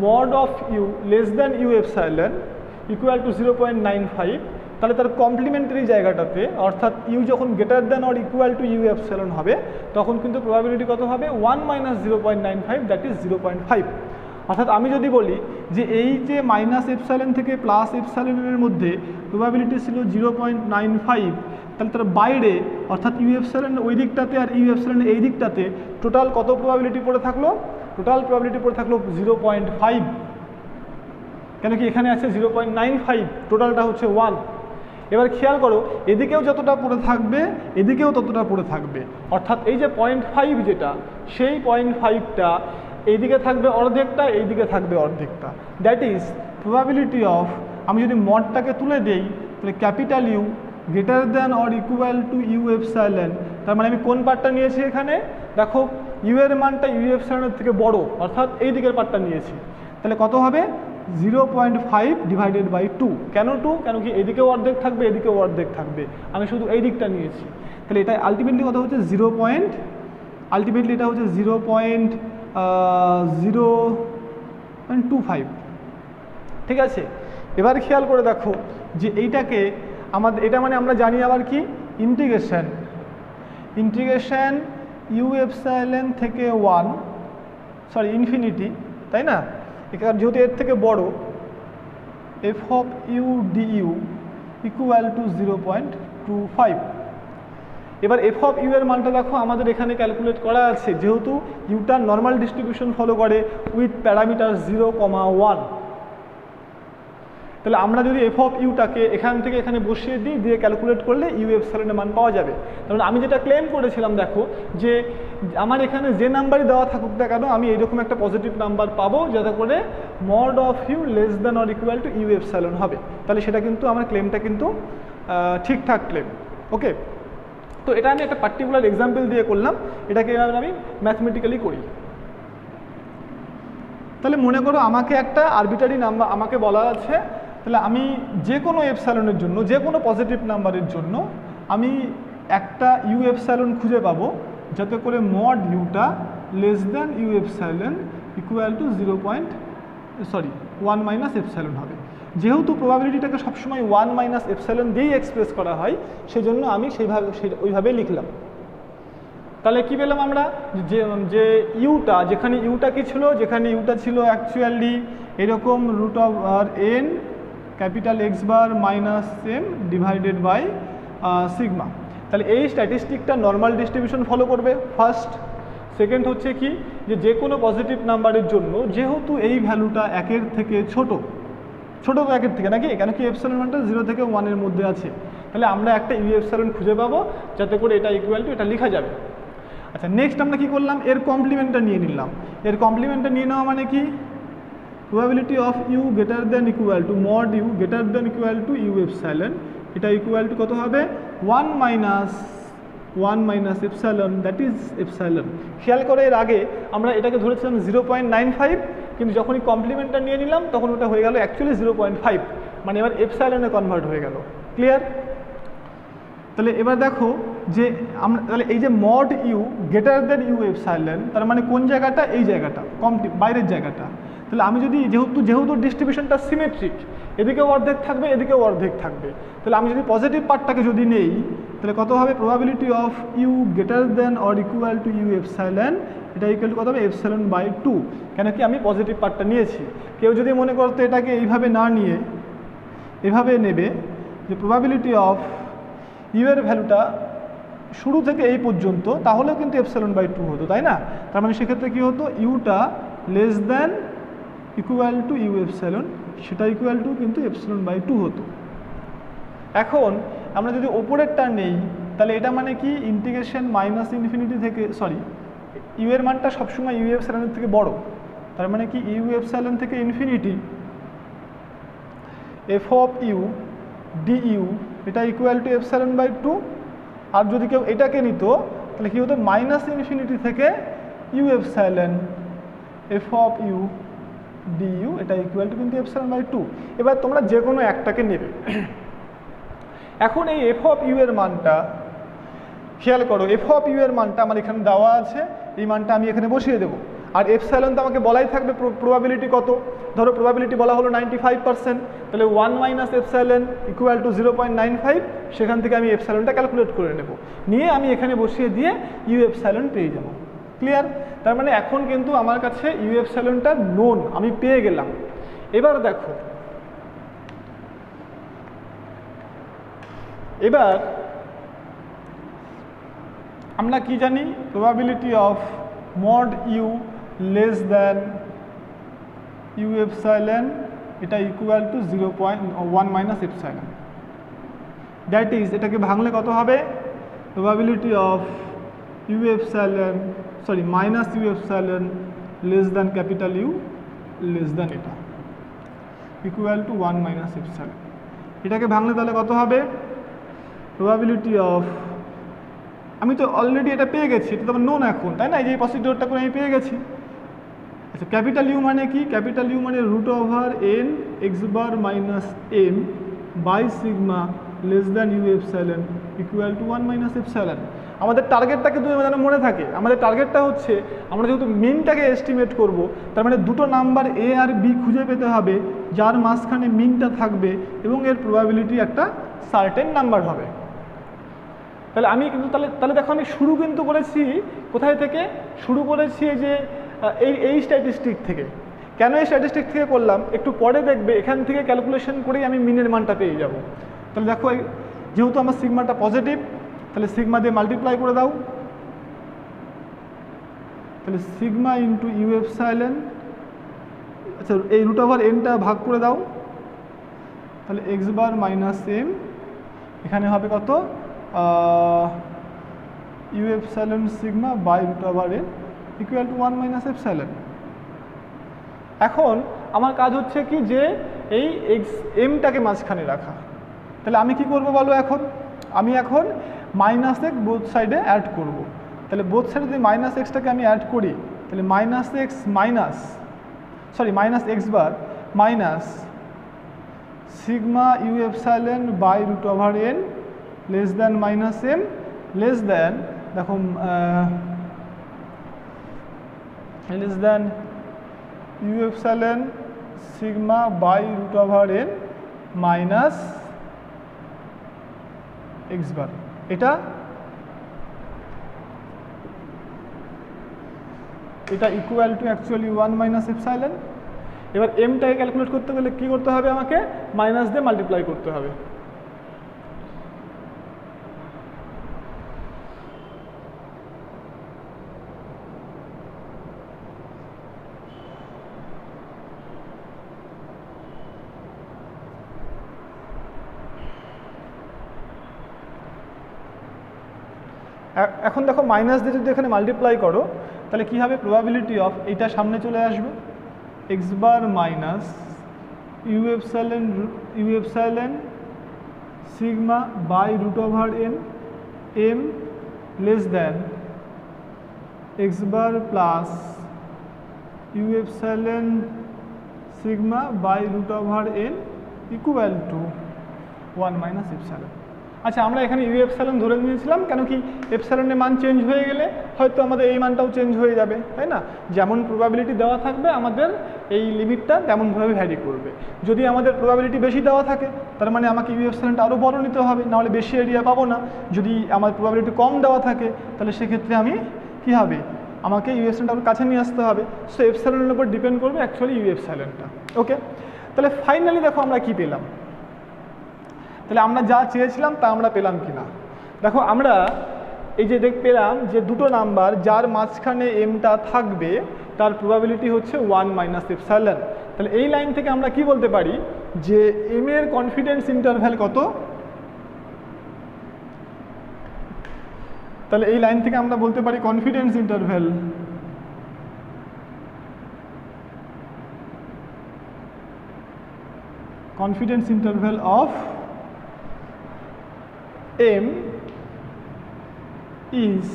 Speaker 1: mod of U less than U epsilon equal to 0.95, তাহলে তার কমপ্লিমেন্টারি জায়গাটাতে অর্থাৎ ইউ যখন greater than or equal to U epsilon হবে তখন কিন্তু প্রবাবিলিটি কত হবে 1 মাইনাস 0.95 দ্যাট ইজ 0.5। অর্থাৎ আমি যদি বলি যে এই যে মাইনাস এপসাইলন থেকে প্লাস এপসাইলনের মধ্যে প্রবাবিলিটি ছিল 0.95, তাহলে তার বাইরে অর্থাৎ ইউ এপসাইলনের ওই দিকটাতে আর ইউ এপসাইলনের এই দিকটাতে টোটাল কত প্রবাবিলিটি পড়ে থাকলো, টোটাল প্রবাবিলিটি পড়ে থাকলো 0.5, কেন কি এখানে আছে 0.95, টোটালটা হচ্ছে 1। এবার খেয়াল করো এদিকেও যতটা পড়ে থাকবে এদিকেও ততটা পড়ে থাকবে, অর্থাৎ এই যে 0.5 যেটা সেই 0.5টা এইদিকে থাকবে অর্ধেকটা, এইদিকে থাকবে অর্ধেকটা, দ্যাট ইজ প্রবাবিলিটি অফ, আমি যদি মডটাকে তুলে দেই তাহলে capital U greater than or equal to U epsilon, তার মানে আমি কোন পার্টটা নিয়েছি এখানে দেখো ইউ এর মানটা ইউ এপসাইলনের থেকে বড়, অর্থাৎ এই দিকের পার্টটা নিয়েছি, তাহলে কত হবে 0.5 ডিভাইডেড বাই 2। কেন 2? কেন কি এদিকেও অর্ধেক থাকবে এদিকেও অর্ধেক থাকবে, আমি শুধু এই দিকটা নিয়েছি, তাহলে এটা আলটিমেটলি কত হচ্ছে আলটিমেটলি এটা হচ্ছে 0.025। ঠিক আছে, এবার খেয়াল করে দেখো যে এইটাকে আমাদের এটা মানে আমরা জানি আবার কি ইন্টিগ্রেশন ইউ এপসাইলন থেকে 1 সরি ইনফিনিটি, তাই না, এখানে যেহেতু এর থেকে বড় F of U D U equal to 0.25। এবার এফ অফ ইউ এর মানটা দেখো আমাদের এখানে ক্যালকুলেট করা আছে, যেহেতু ইউটা নর্মাল ডিস্ট্রিবিউশন ফলো করে উইথ প্যারামিটার 0,1, তাহলে আমরা যদি এফ অফ ইউটাকে এখান থেকে এখানে বসিয়ে দিই, দিয়ে ক্যালকুলেট করলে ইউ এপসাইলনের মান পাওয়া যাবে। তাহলে আমি যেটা ক্লেম করেছিলাম দেখো যে আমার এখানে যে নাম্বারই দেওয়া থাকুক না কেন আমি এইরকম একটা পজিটিভ নাম্বার পাবো যাতে করে mod of U less than or equal to U epsilon হবে, তাহলে সেটা কিন্তু আমার ক্লেমটা কিন্তু ঠিকঠাক ক্লেম। ওকে, তো এটা আমি একটা পার্টিকুলার এক্সাম্পল দিয়ে করলাম, এটাকে এভাবে আমি ম্যাথমেটিক্যালি করি। তাহলে মনে করো আমাকে একটা আরবিটারি নাম্বার আমাকে বলা আছে, তাহলে আমি যে কোনো এপসাইলনের জন্য যে কোনো পজিটিভ নাম্বারের জন্য আমি একটা ইউ এপসাইলন খুঁজে পাবো যাতে করে মড ইউটা less than U epsilon equal to 1 minus epsilon হবে। যেহেতু প্রবাবিলিটিটাকে সবসময় 1 মাইনাস এপসাইলন দিয়েই এক্সপ্রেস করা হয় সেজন্য আমি ওইভাবে লিখলাম। তাহলে কি পেলাম আমরা যে ইউটা যেখানে ইউটা কি ছিল, যেখানে ইউটা ছিল অ্যাকচুয়ালি এরকম রুট অফ আর N capital X bar minus M divided by sigma, তাহলে এই স্ট্যাটিস্টিকটা নর্মাল ডিস্ট্রিবিউশন ফলো করবে ফার্স্ট। সেকেন্ড হচ্ছে কি যে কোনো পজিটিভ নাম্বারের জন্য যেহেতু এই ভ্যালুটা 1-এর থেকে ছোট তো 1-এর থেকে নাকি, কেন কি এপসাইলন মানটা 0 থেকে 1-এর মধ্যে আছে, তাহলে আমরা একটা ইউ এপসাইলন খুঁজে পাবো যাতে করে এটা ইকুয়াল টু এটা লেখা যাবে। আচ্ছা, নেক্সট আমরা কি করলাম, এর কমপ্লিমেন্টটা নিয়ে নিলাম। এর কমপ্লিমেন্টটা নিয়ে নেওয়া মানে কি probability of U greater than equal to mod U greater than equal to U epsilon, এটা ইকুয়াল টু কত হবে 1 minus epsilon that is epsilon. খেয়াল করে এর আগে আমরা এটাকে ধরেছিলাম 0.95, কিন্তু যখনই কমপ্লিমেন্টটা নিয়ে নিলাম তখন ওটা হয়ে গেল অ্যাকচুয়ালি 0.5, মানে এবার এপসাইলনে কনভার্ট হয়ে গেল। ক্লিয়ার? তাহলে এবার দেখো যে আমরা তাহলে এই যে mod U greater than U epsilon তার মানে কোন জায়গাটা, এই জায়গাটা বাইরের জায়গাটা। তাহলে আমি যদি যেহেতু ডিস্ট্রিবিউশনটা সিমেট্রিক, এদিকেও অর্ধেক থাকবে, এদিকেও অর্ধেক থাকবে। তাহলে আমি যদি পজিটিভ পার্টটাকে যদি নেই, তাহলে কত হবে? Probability of U greater than or equal to U epsilon, এটা ইকুয়াল টু কত হবে? Epsilon by 2। কেন কি আমি পজিটিভ পার্টটা নিয়েছি। কেউ যদি মনে করতো এটাকে এইভাবে না নিয়ে এভাবে নেবে, যে প্রবাবিলিটি অফ ইউ এর ভ্যালুটা শুরু থেকে এই পর্যন্ত, তাহলেও কিন্তু এপসাইলন বাই 2 হতো, তাই না? তার মানে সেক্ষেত্রে কী হতো? ইউটা less than equal to U epsilon, সেটা ইকুয়াল টু কিন্তু এপসাইলন বাই 2 হতো। এখন আমরা যদি ওপরেরটা নেই, তাহলে এটা মানে কি? ইন্টিগ্রেশন মাইনাস ইনফিনিটি থেকে, সরি, ইউ এর মানটা সবসময় ইউ এপসাইলনের থেকে বড়। তার মানে কি? ইউ এপসাইলন থেকে infinity F of U D U, এটা ইকুয়াল টু এপসাইলন বাই 2। আর যদি কেউ এটাকে নিত, তাহলে কী হতো? মাইনাস ইনফিনিটি থেকে U epsilon F of U D U, এটা ইকুয়াল টু কিন্তু এপসাইলন বাই 2। এবার তোমরা যে কোনো একটাকে নেবে। এখন এই এফ অফ ইউ এর মানটা খেয়াল করো, এফ অফ ইউ এর মানটা আমার এখানে দেওয়া আছে, এই মানটা আমি এখানে বসিয়ে দেবো। আর এপসাইলন তো আমাকে বলাই থাকবে প্রবাবিলিটি কত। ধরো প্রবাবিলিটি বলা হলো 95%, তাহলে 1 মাইনাস এপসাইলন ইকুয়াল টু 0.95, সেখান থেকে আমি এপসাইলনটা ক্যালকুলেট করে নেব, নিয়ে আমি এখানে বসিয়ে দিয়ে ইউ এপসাইলন পেয়ে যাব। ক্লিয়ার? তার মানে এখন কিন্তু আমার কাছে ইউ এপসাইলনটা নোন, আমি পেয়ে গেলাম। এবার দেখো, এবার আমরা কি জানি? Probability of mod U less than U epsilon, এটা equal to 0.1 minus epsilon. That is, এটাকে ভাঙলে কত হবে? Probability of U epsilon, sorry, minus U epsilon less than capital U less than এটা, ইকুয়াল টু 1 মাইনাস এপসাইলন। এটাকে ভাঙলে তাহলে কত হবে? প্রবাবিলিটি অফ, আমি তো অলরেডি এটা পেয়ে গেছি, এটা তো আমার নোন এখন, তাই না? এই যে প্রসিডিওরটা করে আমি পেয়ে গেছি। আচ্ছা, ক্যাপিটাল ইউ মানে কি? ক্যাপিটাল ইউ মানে root over N X bar minus M by sigma less than U epsilon equal to 1 minus epsilon. আমাদের টার্গেটটা কিন্তু যেন মনে থাকে, আমাদের টার্গেটটা হচ্ছে আমরা যেহেতু মিনটাকে এস্টিমেট করব, তার মানে দুটো নাম্বার এ আর বি খুঁজে পেতে হবে যার মাঝখানে মিনটা থাকবে এবং এর প্রবাবিলিটি একটা সার্টেন নাম্বার হবে। তাহলে আমি কিন্তু তাহলে দেখো, আমি শুরু কিন্তু করেছি কোথায় থেকে? শুরু করেছি এই যে এই স্ট্যাটিস্টিক থেকে। কেন এই স্ট্যাটিস্টিক থেকে করলাম একটু পরে দেখবে, এখান থেকে ক্যালকুলেশন করেই আমি মিনের মানটা পেয়ে যাব। তাহলে দেখো, যেহেতু আমার সিগমাটা পজিটিভ, তাহলে সিগমা দিয়ে মাল্টিপ্লাই করে দাও, তাহলে সিগমা ইন্টু ইউ এপসাইলন, আচ্ছা এই রুট ওভার এনটা ভাগ করে দাও, তাহলে এক্স বার মাইনাস এম, এখানে হবে কত? U epsilon sigma by root over N equal to 1 minus epsilon. এখন আমার কাজ হচ্ছে কি, যে এই এক্স এমটাকে মাঝখানে রাখা। তাহলে আমি কি করব বলো? এখন আমি এখন মাইনাস এক্স বোথ সাইডে অ্যাড করব। তাহলে বোথ সাইডে যদি মাইনাস এক্সটাকে আমি অ্যাড করি, তাহলে minus X minus, sorry, minus X bar minus sigma U epsilon by root over N less than minus M less than, দেখো less than U epsilon sigma by root over N minus X bar. এটা equal to actually 1 minus epsilon. এবার এমটাকে calculate করতে গেলে কী করতে হবে? আমাকে minus দিয়ে মাল্টিপ্লাই করতে হবে। এখন দেখো, মাইনাস দিয়ে যদি এখানে মাল্টিপ্লাই করো, তাহলে কী হবে? প্রবাবিলিটি অফ, এইটা সামনে চলে আসবে, X bar minus U epsilon sigma by root over N M less than X bar plus U epsilon sigma by root over N equal to 1 minus epsilon. আচ্ছা, আমরা এখানে ইউ এপসাইলন ধরে নিয়েছিলাম, কেন কি এপসাইলনের মান চেঞ্জ হয়ে গেলে হয়তো আমাদের এই মানটাও চেঞ্জ হয়ে যাবে, তাই না? যেমন প্রবাবিলিটি দেওয়া থাকবে আমাদের এই লিমিটটা তেমনভাবে ভ্যারি করবে। যদি আমাদের প্রবাবিলিটি বেশি দেওয়া থাকে তার মানে আমাকে ইউ এপসাইলনটা আরও বড় নিতে হবে, নাহলে বেশি এরিয়া পাবো না। যদি আমার প্রবাবিলিটি কম দেওয়া থাকে তাহলে সেক্ষেত্রে আমি কী হবে, আমাকে ইউ এপসাইলনটা আরও কাছে নিয়ে আসতে হবে। সো এপসাইলনের উপর ডিপেন্ড করবে অ্যাকচুয়ালি ইউ এপসাইলনটা। ওকে, তাহলে ফাইনালি দেখো আমরা কি পেলাম, তাহলে আমরা যা চেয়েছিলাম তা আমরা পেলাম কি না। দেখো আমরা এই যে পেলাম যে দুটো নাম্বার যার মাঝখানে এমটা থাকবে তার প্রবাবিলিটি হচ্ছে 1 - এপসাইলন। তাহলে এই লাইন থেকে আমরা কি বলতে পারি যে এম এর কনফিডেন্স ইন্টারভ্যাল কত, তাহলে এই লাইন থেকে আমরা বলতে পারি confidence interval of M is,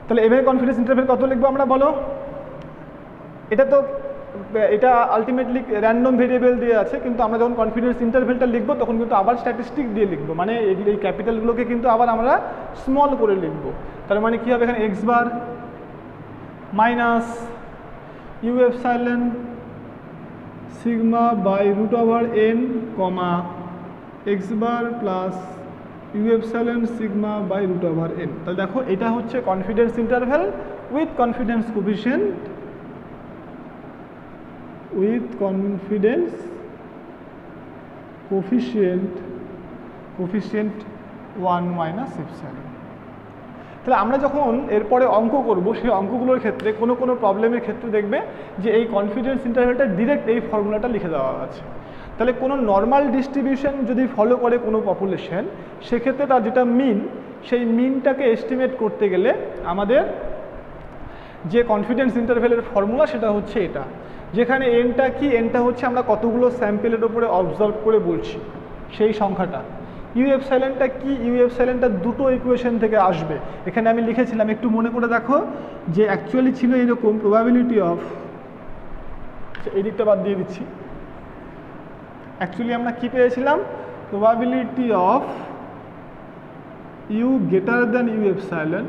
Speaker 1: তাহলে এম এর কনফিডেন্স ইন্টারভ্যাল কত লিখবো আমরা বলো। এটা আলটিমেটলি র্যান্ডম ভেরিয়েবল দিয়ে আছে, কিন্তু আমরা যখন কনফিডেন্স ইন্টারভ্যালটা লিখবো তখন কিন্তু আবার স্ট্যাটিস্টিক দিয়ে লিখবো, মানে এই ক্যাপিটালগুলোকে কিন্তু আবার আমরা স্মল করে লিখবো। তার মানে কী হবে, এখানে X bar minus U epsilon sigma by root over N comma X bar plus U epsilon sigma by root over N. তাহলে দেখো এটা হচ্ছে confidence interval with confidence coefficient 1 - epsilon. তাহলে আমরা যখন এরপরে অঙ্ক করব সেই অঙ্কগুলোর ক্ষেত্রে কোনো প্রবলেমের ক্ষেত্রে দেখবে যে এই কনফিডেন্স ইন্টারভ্যালটা ডিরেক্ট এই ফর্মুলাটা লিখে দেওয়া আছে। তাহলে কোনো নর্মাল ডিস্ট্রিবিউশন যদি ফলো করে কোনো পপুলেশন, সেক্ষেত্রে তার যেটা মিন, সেই মিনটাকে এস্টিমেট করতে গেলে আমাদের যে কনফিডেন্স ইন্টারভ্যালের ফর্মুলা সেটা হচ্ছে এটা, যেখানে এনটা কি, এনটা হচ্ছে আমরা কতগুলো স্যাম্পেলের ওপরে অবজার্ভ করে বলছি সেই সংখ্যাটা। ইউ এপসাইলনটা কি, ইউ এপসাইলনটা দুটো ইকুয়েশন থেকে আসবে। এখানে আমি লিখেছিলাম, একটু মনে করে দেখো যে অ্যাকচুয়ালি ছিল এরকম প্রবাবিলিটি অফ, এই দিকটা বাদ দিয়ে দিচ্ছি, অ্যাকচুয়ালি আমরা কি পেয়েছিলাম, probability of U greater than U epsilon,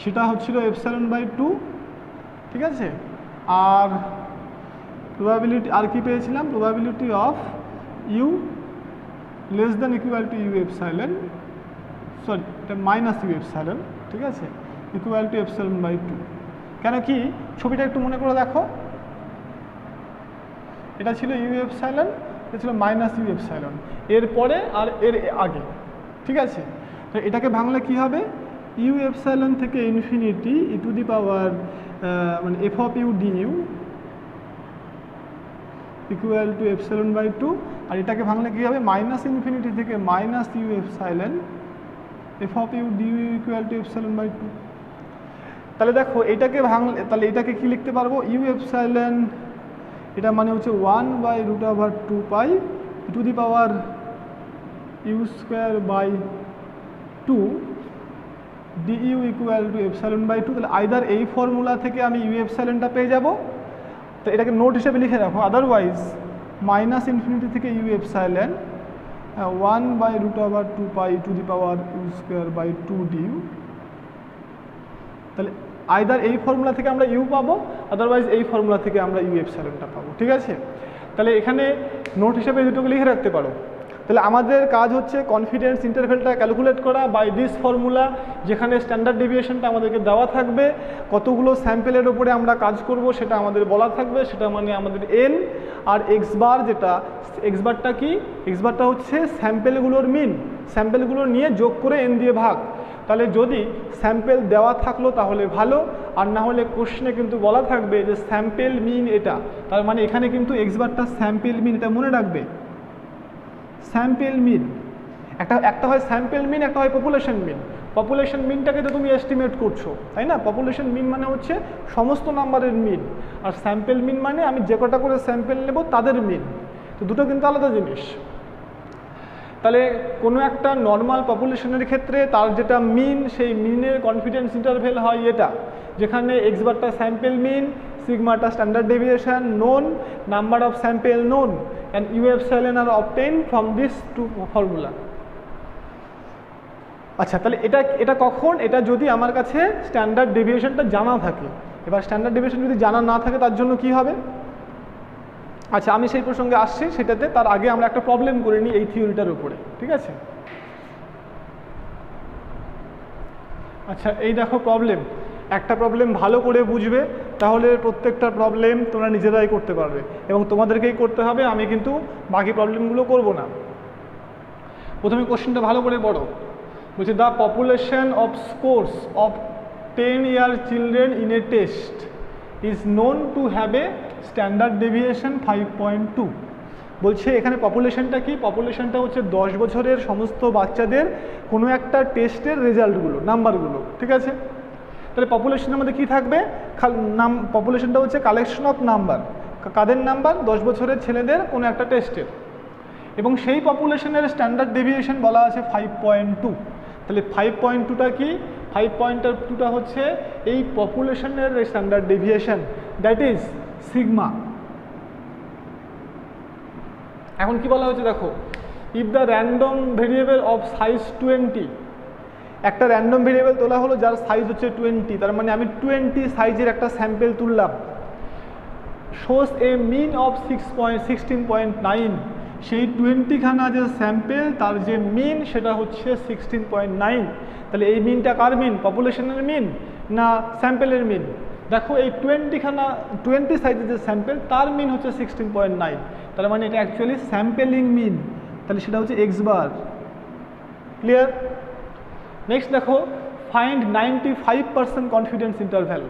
Speaker 1: সেটা হচ্ছিল এপসাইলন বাই 2, ঠিক আছে। আর প্রবাবিলিটি আর কি পেয়েছিলাম, probability of U less than equal to U epsilon, sorry এটা মাইনাস ইউ এপসাইলন, ঠিক আছে, ইকুয়াল টু এপসাইলন বাই 2। কেন কি, ছবিটা একটু মনে করে দেখো, এটা ছিল ইউ এপসাইলন, এটা ছিল মাইনাস ইউ এপসাইলন, এরপরে আর এর আগে, ঠিক আছে। তো এটাকে ভাঙলে কি হবে, ইউ এপসাইলন থেকে infinity E to the power মানে F of U D U equal to epsilon by 2, আর এটাকে ভাঙলে কী হবে, মাইনাস ইনফিনিটি থেকে minus U epsilon F of U D U equal to epsilon by 2। তাহলে দেখো এটাকে ভাঙলে, তাহলে এটাকে কি লিখতে পারবো, ইউ এপসাইলন, এটা মানে হচ্ছে 1/√2 pi to the power U square by 2 DU equal to epsilon by 2। তাহলে আইদার এই ফর্মুলা থেকে আমি ইউ এপসাইলনটা পেয়ে যাব, তো এটাকে নোট হিসেবে লিখে রাখো, আদারওয়াইজ মাইনাস ইনফিনিটি থেকে U epsilon 1/√2 pi to the power U square by 2 D U. তাহলে আইদার এই ফর্মুলা থেকে আমরা ইউ পাবো, আদারওয়াইজ এই ফর্মুলা থেকে আমরা ইউ এপসাইলনটা পাবো, ঠিক আছে। তাহলে এখানে নোট হিসেবে দুটোকে লিখে রাখতে পারো। তাহলে আমাদের কাজ হচ্ছে কনফিডেন্স ইন্টারভ্যালটা ক্যালকুলেট করা বাই দিস ফর্মুলা, যেখানে স্ট্যান্ডার্ড ডেভিয়েশনটা আমাদেরকে দেওয়া থাকবে, কতগুলো স্যাম্পেলের ওপরে আমরা কাজ করব সেটা আমাদের বলা থাকবে, সেটা মানে আমাদের এন, আর এক্স বার, যেটা এক্স বারটা কি, এক্স বারটা হচ্ছে স্যাম্পেলগুলোর মিন, স্যাম্পেলগুলো নিয়ে যোগ করে এন দিয়ে ভাগ। তাহলে যদি স্যাম্পেল দেওয়া থাকলো তাহলে ভালো, আর না হলে কোশ্চেনে কিন্তু বলা থাকবে যে স্যাম্পেল মিন এটা, তার মানে এখানে কিন্তু এক্স বারটা স্যাম্পেল মিন, এটা মনে রাখবে, স্যাম্পেল মিন। একটা হয় স্যাম্পেল মিন, একটা হয় পপুলেশন মিন। পপুলেশন মিনটাকে তো তুমি এস্টিমেট করছো, তাই না, পপুলেশন মিন মানে হচ্ছে সমস্ত নাম্বারের মিন, আর স্যাম্পেল মিন মানে আমি যে কটা করে স্যাম্পেল নেব তাদের মিন, তো দুটো কিন্তু আলাদা জিনিস। তাহলে কোনো একটা নর্মাল পপুলেশনের ক্ষেত্রে তার যেটা মিন, সেই মিনের কনফিডেন্স ইন্টারভ্যাল হয় এটা, যেখানে এক্স বারটা স্যাম্পেল মিন, সিগমাটা standard deviation known, number of sample known, and U epsilon are obtained from these two formula. আচ্ছা, তাহলে এটা কখন? এটা যদি আমার কাছে স্ট্যান্ডার্ড ডেভিয়েশনটা জানা থাকে। এবার স্ট্যান্ডার্ড ডেভিয়েশন যদি জানা না থাকে তার জন্য কি হবে? আচ্ছা, আমি সেই প্রসঙ্গে আসছি, সেটাতে তার আগে আমরা একটা প্রবলেম করে নিই এই থিওরিটার উপরে, ঠিক আছে? আচ্ছা, এই দেখো প্রবলেম, একটা প্রবলেম ভালো করে বুঝবে, তাহলে প্রত্যেকটা প্রবলেম তোমরা নিজেরাই করতে পারবে এবং তোমাদেরকেই করতে হবে, আমি কিন্তু বাকি প্রবলেমগুলো করব না। প্রথমে কোশ্চেনটা ভালো করে পড়ো। বলছে the population of scores of 10-year children in a test is known to have a standard deviation 5.2। বলছে এখানে পপুলেশনটা কি? পপুলেশনটা হচ্ছে 10 বছরের সমস্ত বাচ্চাদের কোনো একটা টেস্টের রেজাল্টগুলো, নাম্বারগুলো, ঠিক আছে? তাহলে পপুলেশনের মধ্যে কী থাকবে? পপুলেশনটা হচ্ছে কালেকশন অফ নাম্বার। কাদের নাম্বার? 10 বছরের ছেলেদের কোনো একটা টেস্টের, এবং সেই পপুলেশনের স্ট্যান্ডার্ড ডেভিয়েশন বলা আছে 5.2। তাহলে 5.2টা কি? 5.2টা হচ্ছে এই পপুলেশনের standard deviation, that is sigma. এখন কি বলা হচ্ছে দেখো, if the random variable of size 20, একটা র্যান্ডম ভেরিয়েবল তোলা হলো যার সাইজ হচ্ছে 20, তার মানে আমি 20 সাইজের একটা স্যাম্পেল তুললাম, শোস এ মিন অফ 16.9, সেই 20খানা যে স্যাম্পেল তার যে মিন সেটা হচ্ছে 16.9। তাহলে এই মিনটা কার মিন? পপুলেশনের মিন না স্যাম্পেলের মিন? দেখো এই 20 সাইজের যে স্যাম্পেল তার মিন হচ্ছে 16.9, তার মানে এটা অ্যাকচুয়ালি স্যাম্পেলিং মিন, তাহলে সেটা হচ্ছে এক্স বার। ক্লিয়ার? নেক্সট দেখো, find 95% confidence interval.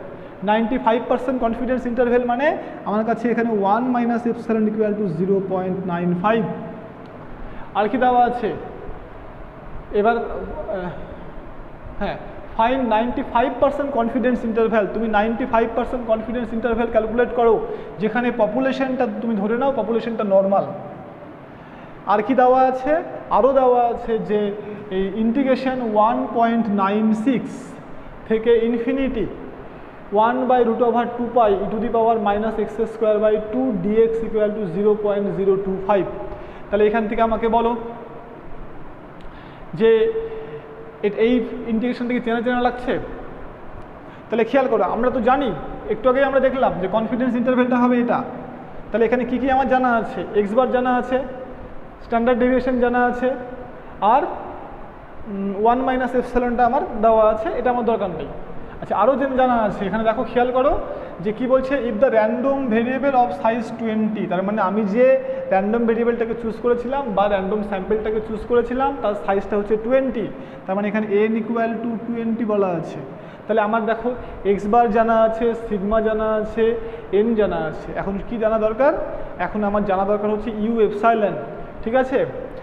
Speaker 1: 95% confidence interval মানে আমার কাছে এখানে 1 - এপসাইলন ইকুয়াল টু 0.95। আর কি দেওয়া আছে? এবার হ্যাঁ, ফাইন্ড 95% কনফিডেন্স ইন্টারভ্যাল। তুমি 95% কনফিডেন্স ইন্টারভ্যাল ক্যালকুলেট করো যেখানে পপুলেশনটা তুমি ধরে নাও পপুলেশনটা নর্মাল। আর কি দেওয়া আছে? আরও দেওয়া আছে যে এই ইন্টিগ্রেশন 1.96 থেকে infinity 1/√2π e⁻² x² dx equal to 0.025। তাহলে এখান থেকে আমাকে বলো যে এই ইন্টিগ্রেশন থেকে চেনা চেনা লাগছে? তাহলে খেয়াল করো, আমরা তো জানি, একটু আগেই আমরা দেখলাম যে কনফিডেন্স ইন্টারভ্যালটা হবে এটা। তাহলে এখানে কি কি আমার জানা আছে? এক্স বার জানা আছে, স্ট্যান্ডার্ড ডেভিয়েশন জানা আছে, আর 1 - এপসাইলনটা আমার দেওয়া আছে, এটা আমার দরকার নেই। আচ্ছা, আরও যে জানা আছে এখানে দেখো, খেয়াল করো যে কি বলছে, if the random variable of size 20, তার মানে আমি যে র্যান্ডম ভেরিয়েবলটাকে চুজ করেছিলাম বা র্যান্ডম স্যাম্পেলটাকে চুজ করেছিলাম তার সাইজটা হচ্ছে 20, তার মানে এখানে n ইকুয়াল টু 20 বলা আছে। তাহলে আমার দেখো এক্স বার জানা আছে, সিগমা জানা আছে, এন জানা আছে। এখন কি জানা দরকার? এখন আমার জানা দরকার হচ্ছে ইউ এপসাইলন, ঠিক আছে?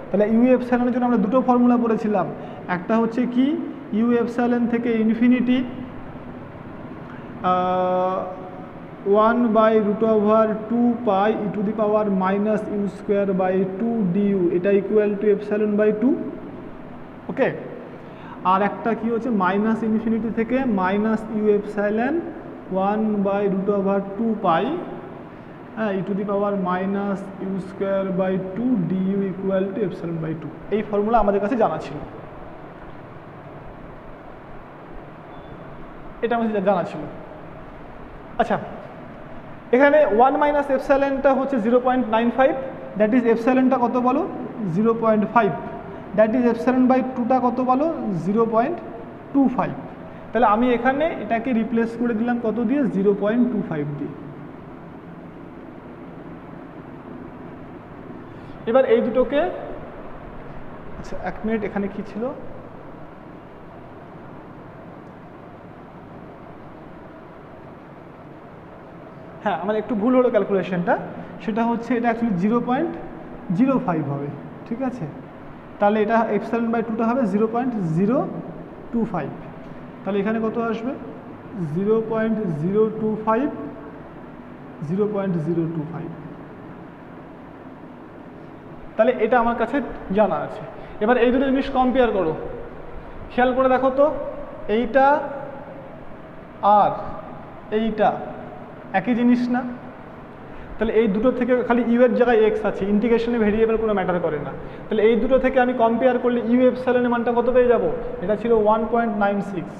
Speaker 1: তাহলে ইউ এপসাইলনের জন্য আমরা দুটো ফর্মুলা পড়েছিলাম, একটা হচ্ছে কি ইউ এপসাইলন থেকে ইনফিনিটি 1/√2π e⁻² du, এটা ইকুয়াল টু ε/2। ওকে, আর একটা কি হচ্ছে মাইনাস ইনফিনিটি থেকে minus U epsilon 1/√2π e⁻²2 du equal to ε/2। এই ফর্মুলা আমাদের কাছে জানা ছিল, এটা আমাদের জানা ছিল। আচ্ছা, এখানে 1 - এপসাইলনটা হচ্ছে 0.95, দ্যাট ইজ এপসাইলনটা কত বলো? 0.5, দ্যাট ইজ ε/2টা কত বলো? 0.25। তাহলে আমি এখানে এটাকে রিপ্লেস করে দিলাম কত দিয়ে? 0.25 দিয়ে। এবার এই দুটোকে, আচ্ছা 1 মিনিট, এখানে কি ছিল? হ্যাঁ, আমার একটু ভুল হলো ক্যালকুলেশনটা, সেটা হচ্ছে এটা অ্যাকচুয়ালি 0.05 হবে, ঠিক আছে? তাহলে এটা ε/2টা হবে 0.025। তাহলে এখানে কত আসবে? 0.025। তাহলে এটা আমার কাছে জানা আছে। এবার এই দুটো জিনিস কম্পেয়ার করো, খেয়াল করে দেখো তো, এইটা আর এইটা একই জিনিস না? তাহলে এই দুটো থেকে খালি ইউ এর জায়গায় এক্স আছে, ইন্টিগ্রেশনে ভেরিয়েবল কোনো ম্যাটার করে না। তাহলে এই দুটো থেকে আমি কম্পেয়ার করলে ইউ এপসাইলনের মানটা কত পেয়ে যাব? এটা ছিল 1.96।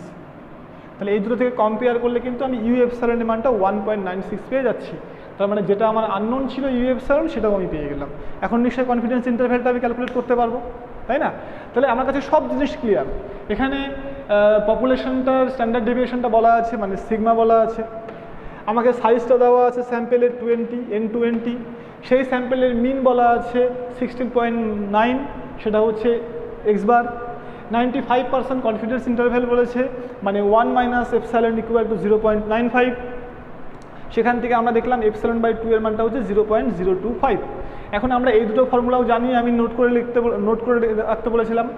Speaker 1: তাহলে এই দুটো থেকে কম্পেয়ার করলে কিন্তু আমি ইউ এপসাইলনের মানটা 1.96 পেয়ে যাচ্ছি। তার মানে যেটা আমার আননোন ছিল ইউ এপসাইলন, সেটাও আমি পেয়ে গেলাম। এখন নিশ্চয়ই কনফিডেন্স ইন্টারভ্যালটা আমি ক্যালকুলেট করতে পারবো, তাই না? তাহলে আমার কাছে সব জিনিস ক্লিয়ার। এখানে পপুলেশনটার স্ট্যান্ডার্ড ডেভিয়েশনটা বলা আছে, মানে সিগমা বলা আছে। আমাকে সাইজটা দেওয়া আছে স্যাম্পেলের 20 N20, সেই স্যাম্পেলের মিন বলা আছে 16.9, সেটা হচ্ছে এক্স বার। 95% কনফিডেন্স ইন্টারভ্যাল বলেছে, মানে 1 - এপসাইলন = 0.95। সেখান থেকে আমরা দেখলাম এপসাইলন বাই 2 এর মানটা হচ্ছে 0.025। এখন আমরা এই দুটো ফর্মুলাও জানি, আমি নোট করে রাখতে বলেছিলাম।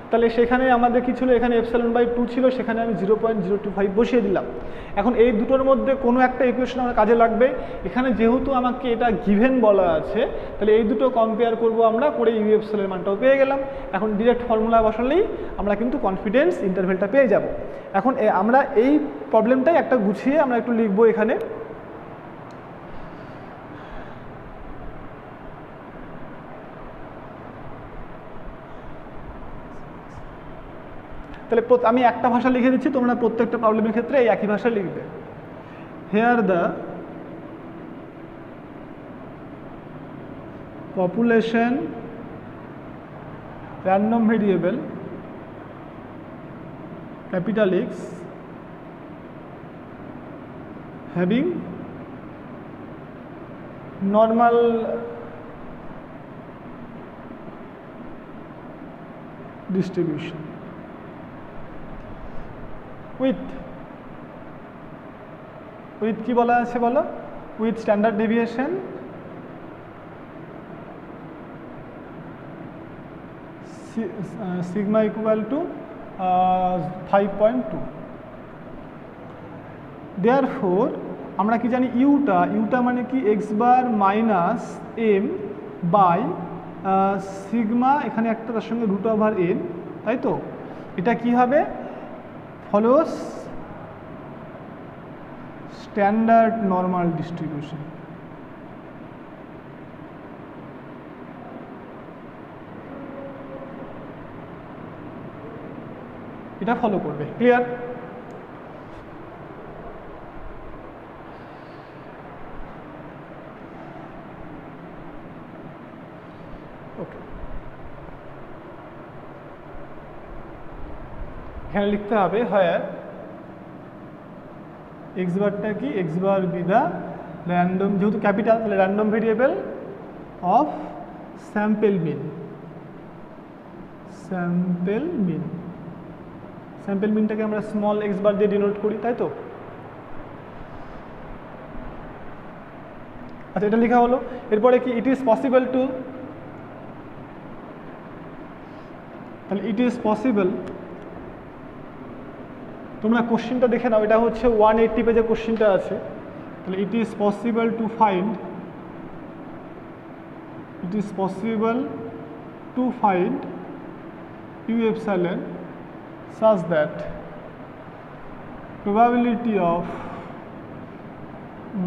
Speaker 1: তাহলে সেখানে আমাদের কি ছিল, এখানে এপসাইলন বাই 2 ছিল, সেখানে আমি 0.025 বসিয়ে দিলাম। এখন এই দুটোর মধ্যে কোনো একটা ইকুয়েশন আমার কাজে লাগবে। এখানে যেহেতু আমাকে এটা গিভেন বলা আছে, তাহলে এই দুটো কম্পেয়ার করব আমরা, করে ইউ এপসাইলনের মানটাও পেয়ে গেলাম। এখন ডিরেক্ট ফর্মুলা বসালেই আমরা কিন্তু কনফিডেন্স ইন্টারভ্যালটা পেয়ে যাব। এখন আমরা এই প্রবলেমটাই একটা গুছিয়ে আমরা একটু লিখবো এখানে। তাহলে আমি একটা ভাষা লিখে দিচ্ছি, তোমরা প্রত্যেকটা প্রবলেমের ক্ষেত্রে এই একই ভাষা লিখবে। Here the population random variable capital X having normal distribution with কি বলা আছে বলো, with standard deviation sigma equal to 5.2। therefore আমরা কি জানি, ইউটা মানে কি X bar minus M by sigma, এখানে একটা তার সঙ্গে √n, তাই তো? এটা কি হবে, ফলোস স্ট্যান্ডার্ড নর্মাল ডিস্ট্রিবিউশন। এটা ফলো করবে। ক্লিয়ার? ওকে, এখানে লিখতে হবে হয় এক্স বারটা কি, X bar be the random, যেহেতু ক্যাপিটাল তাহলে random variable of sample mean. Sample মিনটাকে আমরা স্মল এক্স বার দিয়ে ডিনোট করি, তাই তো? আচ্ছা, এটা লেখা হলো। এরপরে কি, ইট ইজ পসিবল টু, তাহলে ইট ইজ পসিবল, তোমরা কোশ্চেনটা দেখে নাও, এটা হচ্ছে 180 পেজে কোশ্চেনটা আছে। তাহলে it is possible to find, U epsilon such that probability of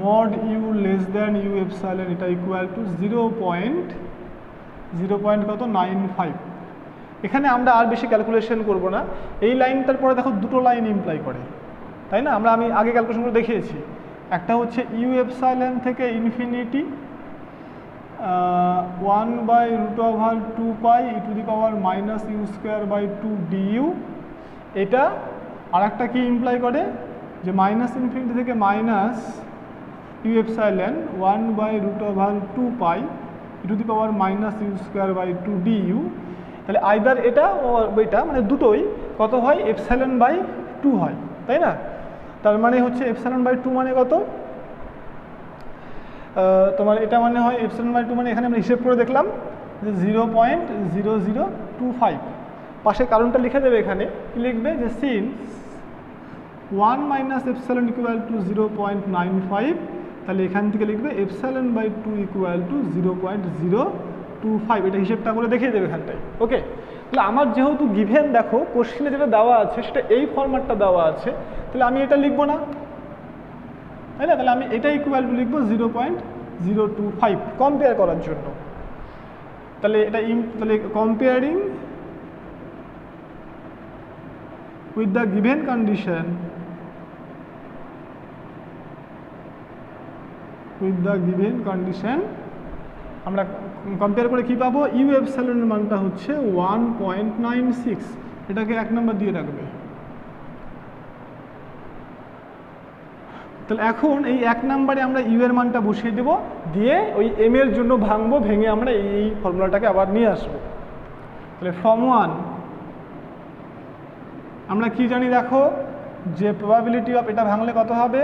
Speaker 1: mod u less than u epsilon এটা equal to 0.95। এখানে আমরা আর বেশি ক্যালকুলেশন করব না। এই লাইনটার পরে দেখো দুটো লাইন ইমপ্লাই করে, তাই না? আমি আগে ক্যালকুলেশন করে দেখিয়েছি। একটা হচ্ছে ইউ এপসাইলন থেকে infinity 1/√2 pi e to the power minus U square by 2 du। এটা আর একটা কি ইমপ্লাই করে, যে মাইনাস ইনফিনিটি থেকে minus U epsilon 1/√2 pi e to the power minus U square by 2 du। তাহলে আইদার এটা ও এটা, মানে দুটোই কত হয়, এপসাইলন বাই 2 হয়, তাই না? তার মানে হচ্ছে এপসাইলন বাই 2 মানে কত, তোমার এটা মানে হয় এপসাইলন বাই 2 মানে এখানে আমরা হিসেব করে দেখলাম যে 0.0025। পাশে কারণটা লিখে দেবে, এখানে কি লিখবে, যে সিন্স 1 - এপসাইলন ইকুয়াল টু 0.95, তাহলে এখান থেকে লিখবে এপসাইলন বাই 2 ইকুয়াল টু 0.025। এটা হিসেবটা করে দেখিয়ে দেবে এখানটায়। ওকে, তাহলে আমার যেহেতু গিভেন দেখো কোশ্চেনে যেটা দেওয়া আছে সেটা এই ফরম্যাটটা দেওয়া আছে, তাহলে আমি এটা লিখবো না, তাই না? তাহলে আমি এটা ইকুয়াল টু লিখবো 0.025। 025 কম্পেয়ার করার জন্য। তাহলে এটা তাহলে comparing with the given condition আমরা কম্পেয়ার করে কি পাবো, ইউ এপসাইলনের মানটা হচ্ছে 1.96, এটাকে 1 নম্বর দিয়ে রাখবে। তাহলে এখন এই 1 নম্বরে আমরা ইউ এর মানটা বসিয়ে দেব, দিয়ে ওই এম এর জন্য ভাঙবো, ভেঙে আমরা এই ফর্মুলাটাকে আবার নিয়ে আসবো। তাহলে ফর্ম 1 আমরা কি জানি দেখো, যে প্রবাবিলিটি অফ এটা ভাঙলে কত হবে,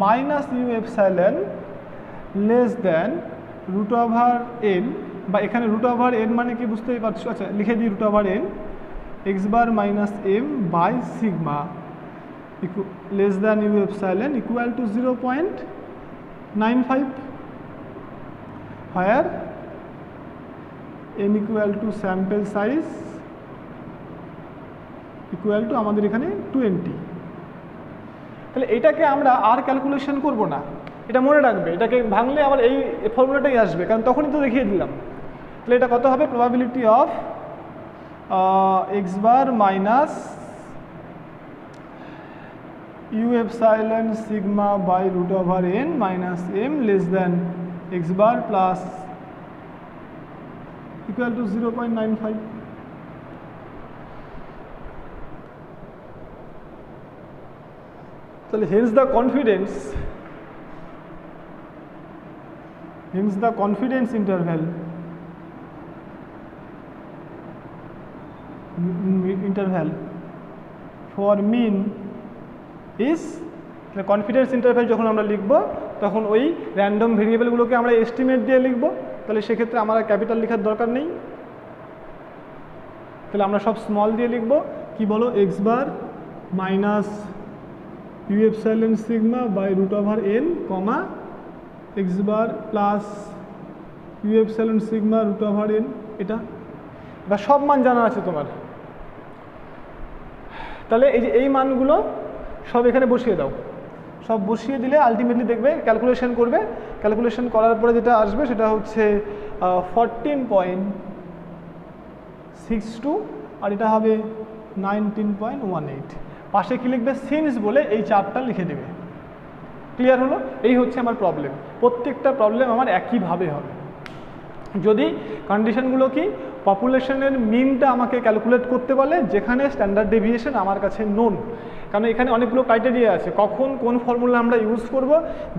Speaker 1: minus U epsilon less than root over N, বা এখানে রুট ওভার এন মানে কি বুঝতেই পারছো, আচ্ছা লিখে দিই root over N X bar minus M by sigma less than U epsilon equal to 0.95, where n equal to sample size equal to আমাদের এখানে 20। তাহলে এটাকে আমরা আর ক্যালকুলেশন করব না, এটা মনে রাখবে, এটাকে ভাঙলে আবার এই ফর্মুলাটাই আসবে, কারণ তখনই তো দেখিয়ে দিলাম। তাহলে এটা কত হবে, probability of X bar minus U epsilon sigma by root over N minus M less than X bar plus equal to 0.95। তাহলে hence the confidence interval for mean is, confidence interval যখন আমরা লিখব তখন ওই র্যান্ডম ভেরিয়েবলগুলোকে আমরা estimate দিয়ে লিখব, তাহলে সেক্ষেত্রে আমার ক্যাপিটাল লেখার দরকার নেই, তাহলে আমরা সব স্মল দিয়ে লিখব। কি বলো, X bar minus U epsilon sigma by root over N comma X bar plus U epsilon sigma root over N, এটা বা সব মান জানা আছে তোমার। তাহলে এই যে এই মানগুলো সব এখানে বসিয়ে দাও, সব বসিয়ে দিলে আলটিমেটলি দেখবে ক্যালকুলেশন করবে, ক্যালকুলেশন করার পরে যেটা আসবে সেটা হচ্ছে 14.62 আর এটা হবে 19.18। পাশে কি লিখবে, সিন্স বলে এই চারটা লিখে দেবে। ক্লিয়ার হলো? এই হচ্ছে আমার প্রবলেম, প্রত্যেকটা প্রবলেম আমার একইভাবে হবে। যদি কন্ডিশনগুলো কি, পপুলেশনের মিনটা আমাকে ক্যালকুলেট করতে বলে, যেখানে স্ট্যান্ডার্ড ডেভিয়েশন আমার কাছে নোন, কারণ এখানে অনেকগুলো ক্রাইটেরিয়া আছে, কখন কোন ফর্মুলা আমরা ইউজ করব,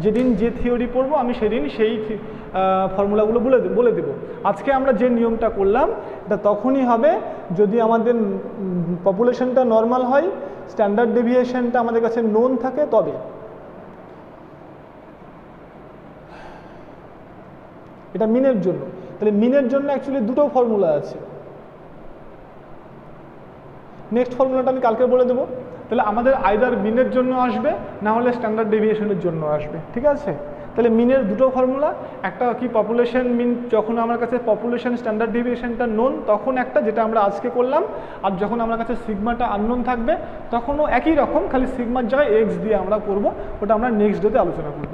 Speaker 1: যেদিন যে থিওরি পড়বো আমি সেদিন সেই ফর্মুলাগুলো বলে দেবো। আজকে আমরা যে নিয়মটা করলাম এটা তখনই হবে যদি আমাদের পপুলেশনটা নর্মাল হয়, স্ট্যান্ডার্ড ডেভিয়েশনটা আমাদের কাছে নোন থাকে, তবে। এটা মিনের জন্য। তাহলে মিনের জন্য অ্যাকচুয়ালি দুটো ফর্মুলা আছে, নেক্সট ফর্মুলাটা আমি কালকে বলে দেবো। তাহলে আমাদের আইদার মিনের জন্য আসবে, না হলে স্ট্যান্ডার্ড ডেভিয়েশনের জন্য আসবে, ঠিক আছে? তাহলে মিনের দুটো ফর্মুলা, একটা কি পপুলেশন মিন, যখন আমার কাছে পপুলেশন স্ট্যান্ডার্ড ডেভিয়েশনটা নোন তখন একটা, যেটা আমরা আজকে করলাম, আর যখন আমার কাছে সিগমাটা আননোন থাকবে তখনও একই রকম, খালি সিগমার জায়গায় এক্স দিয়ে আমরা করব, ওটা আমরা নেক্সট ডেতে আলোচনা করব।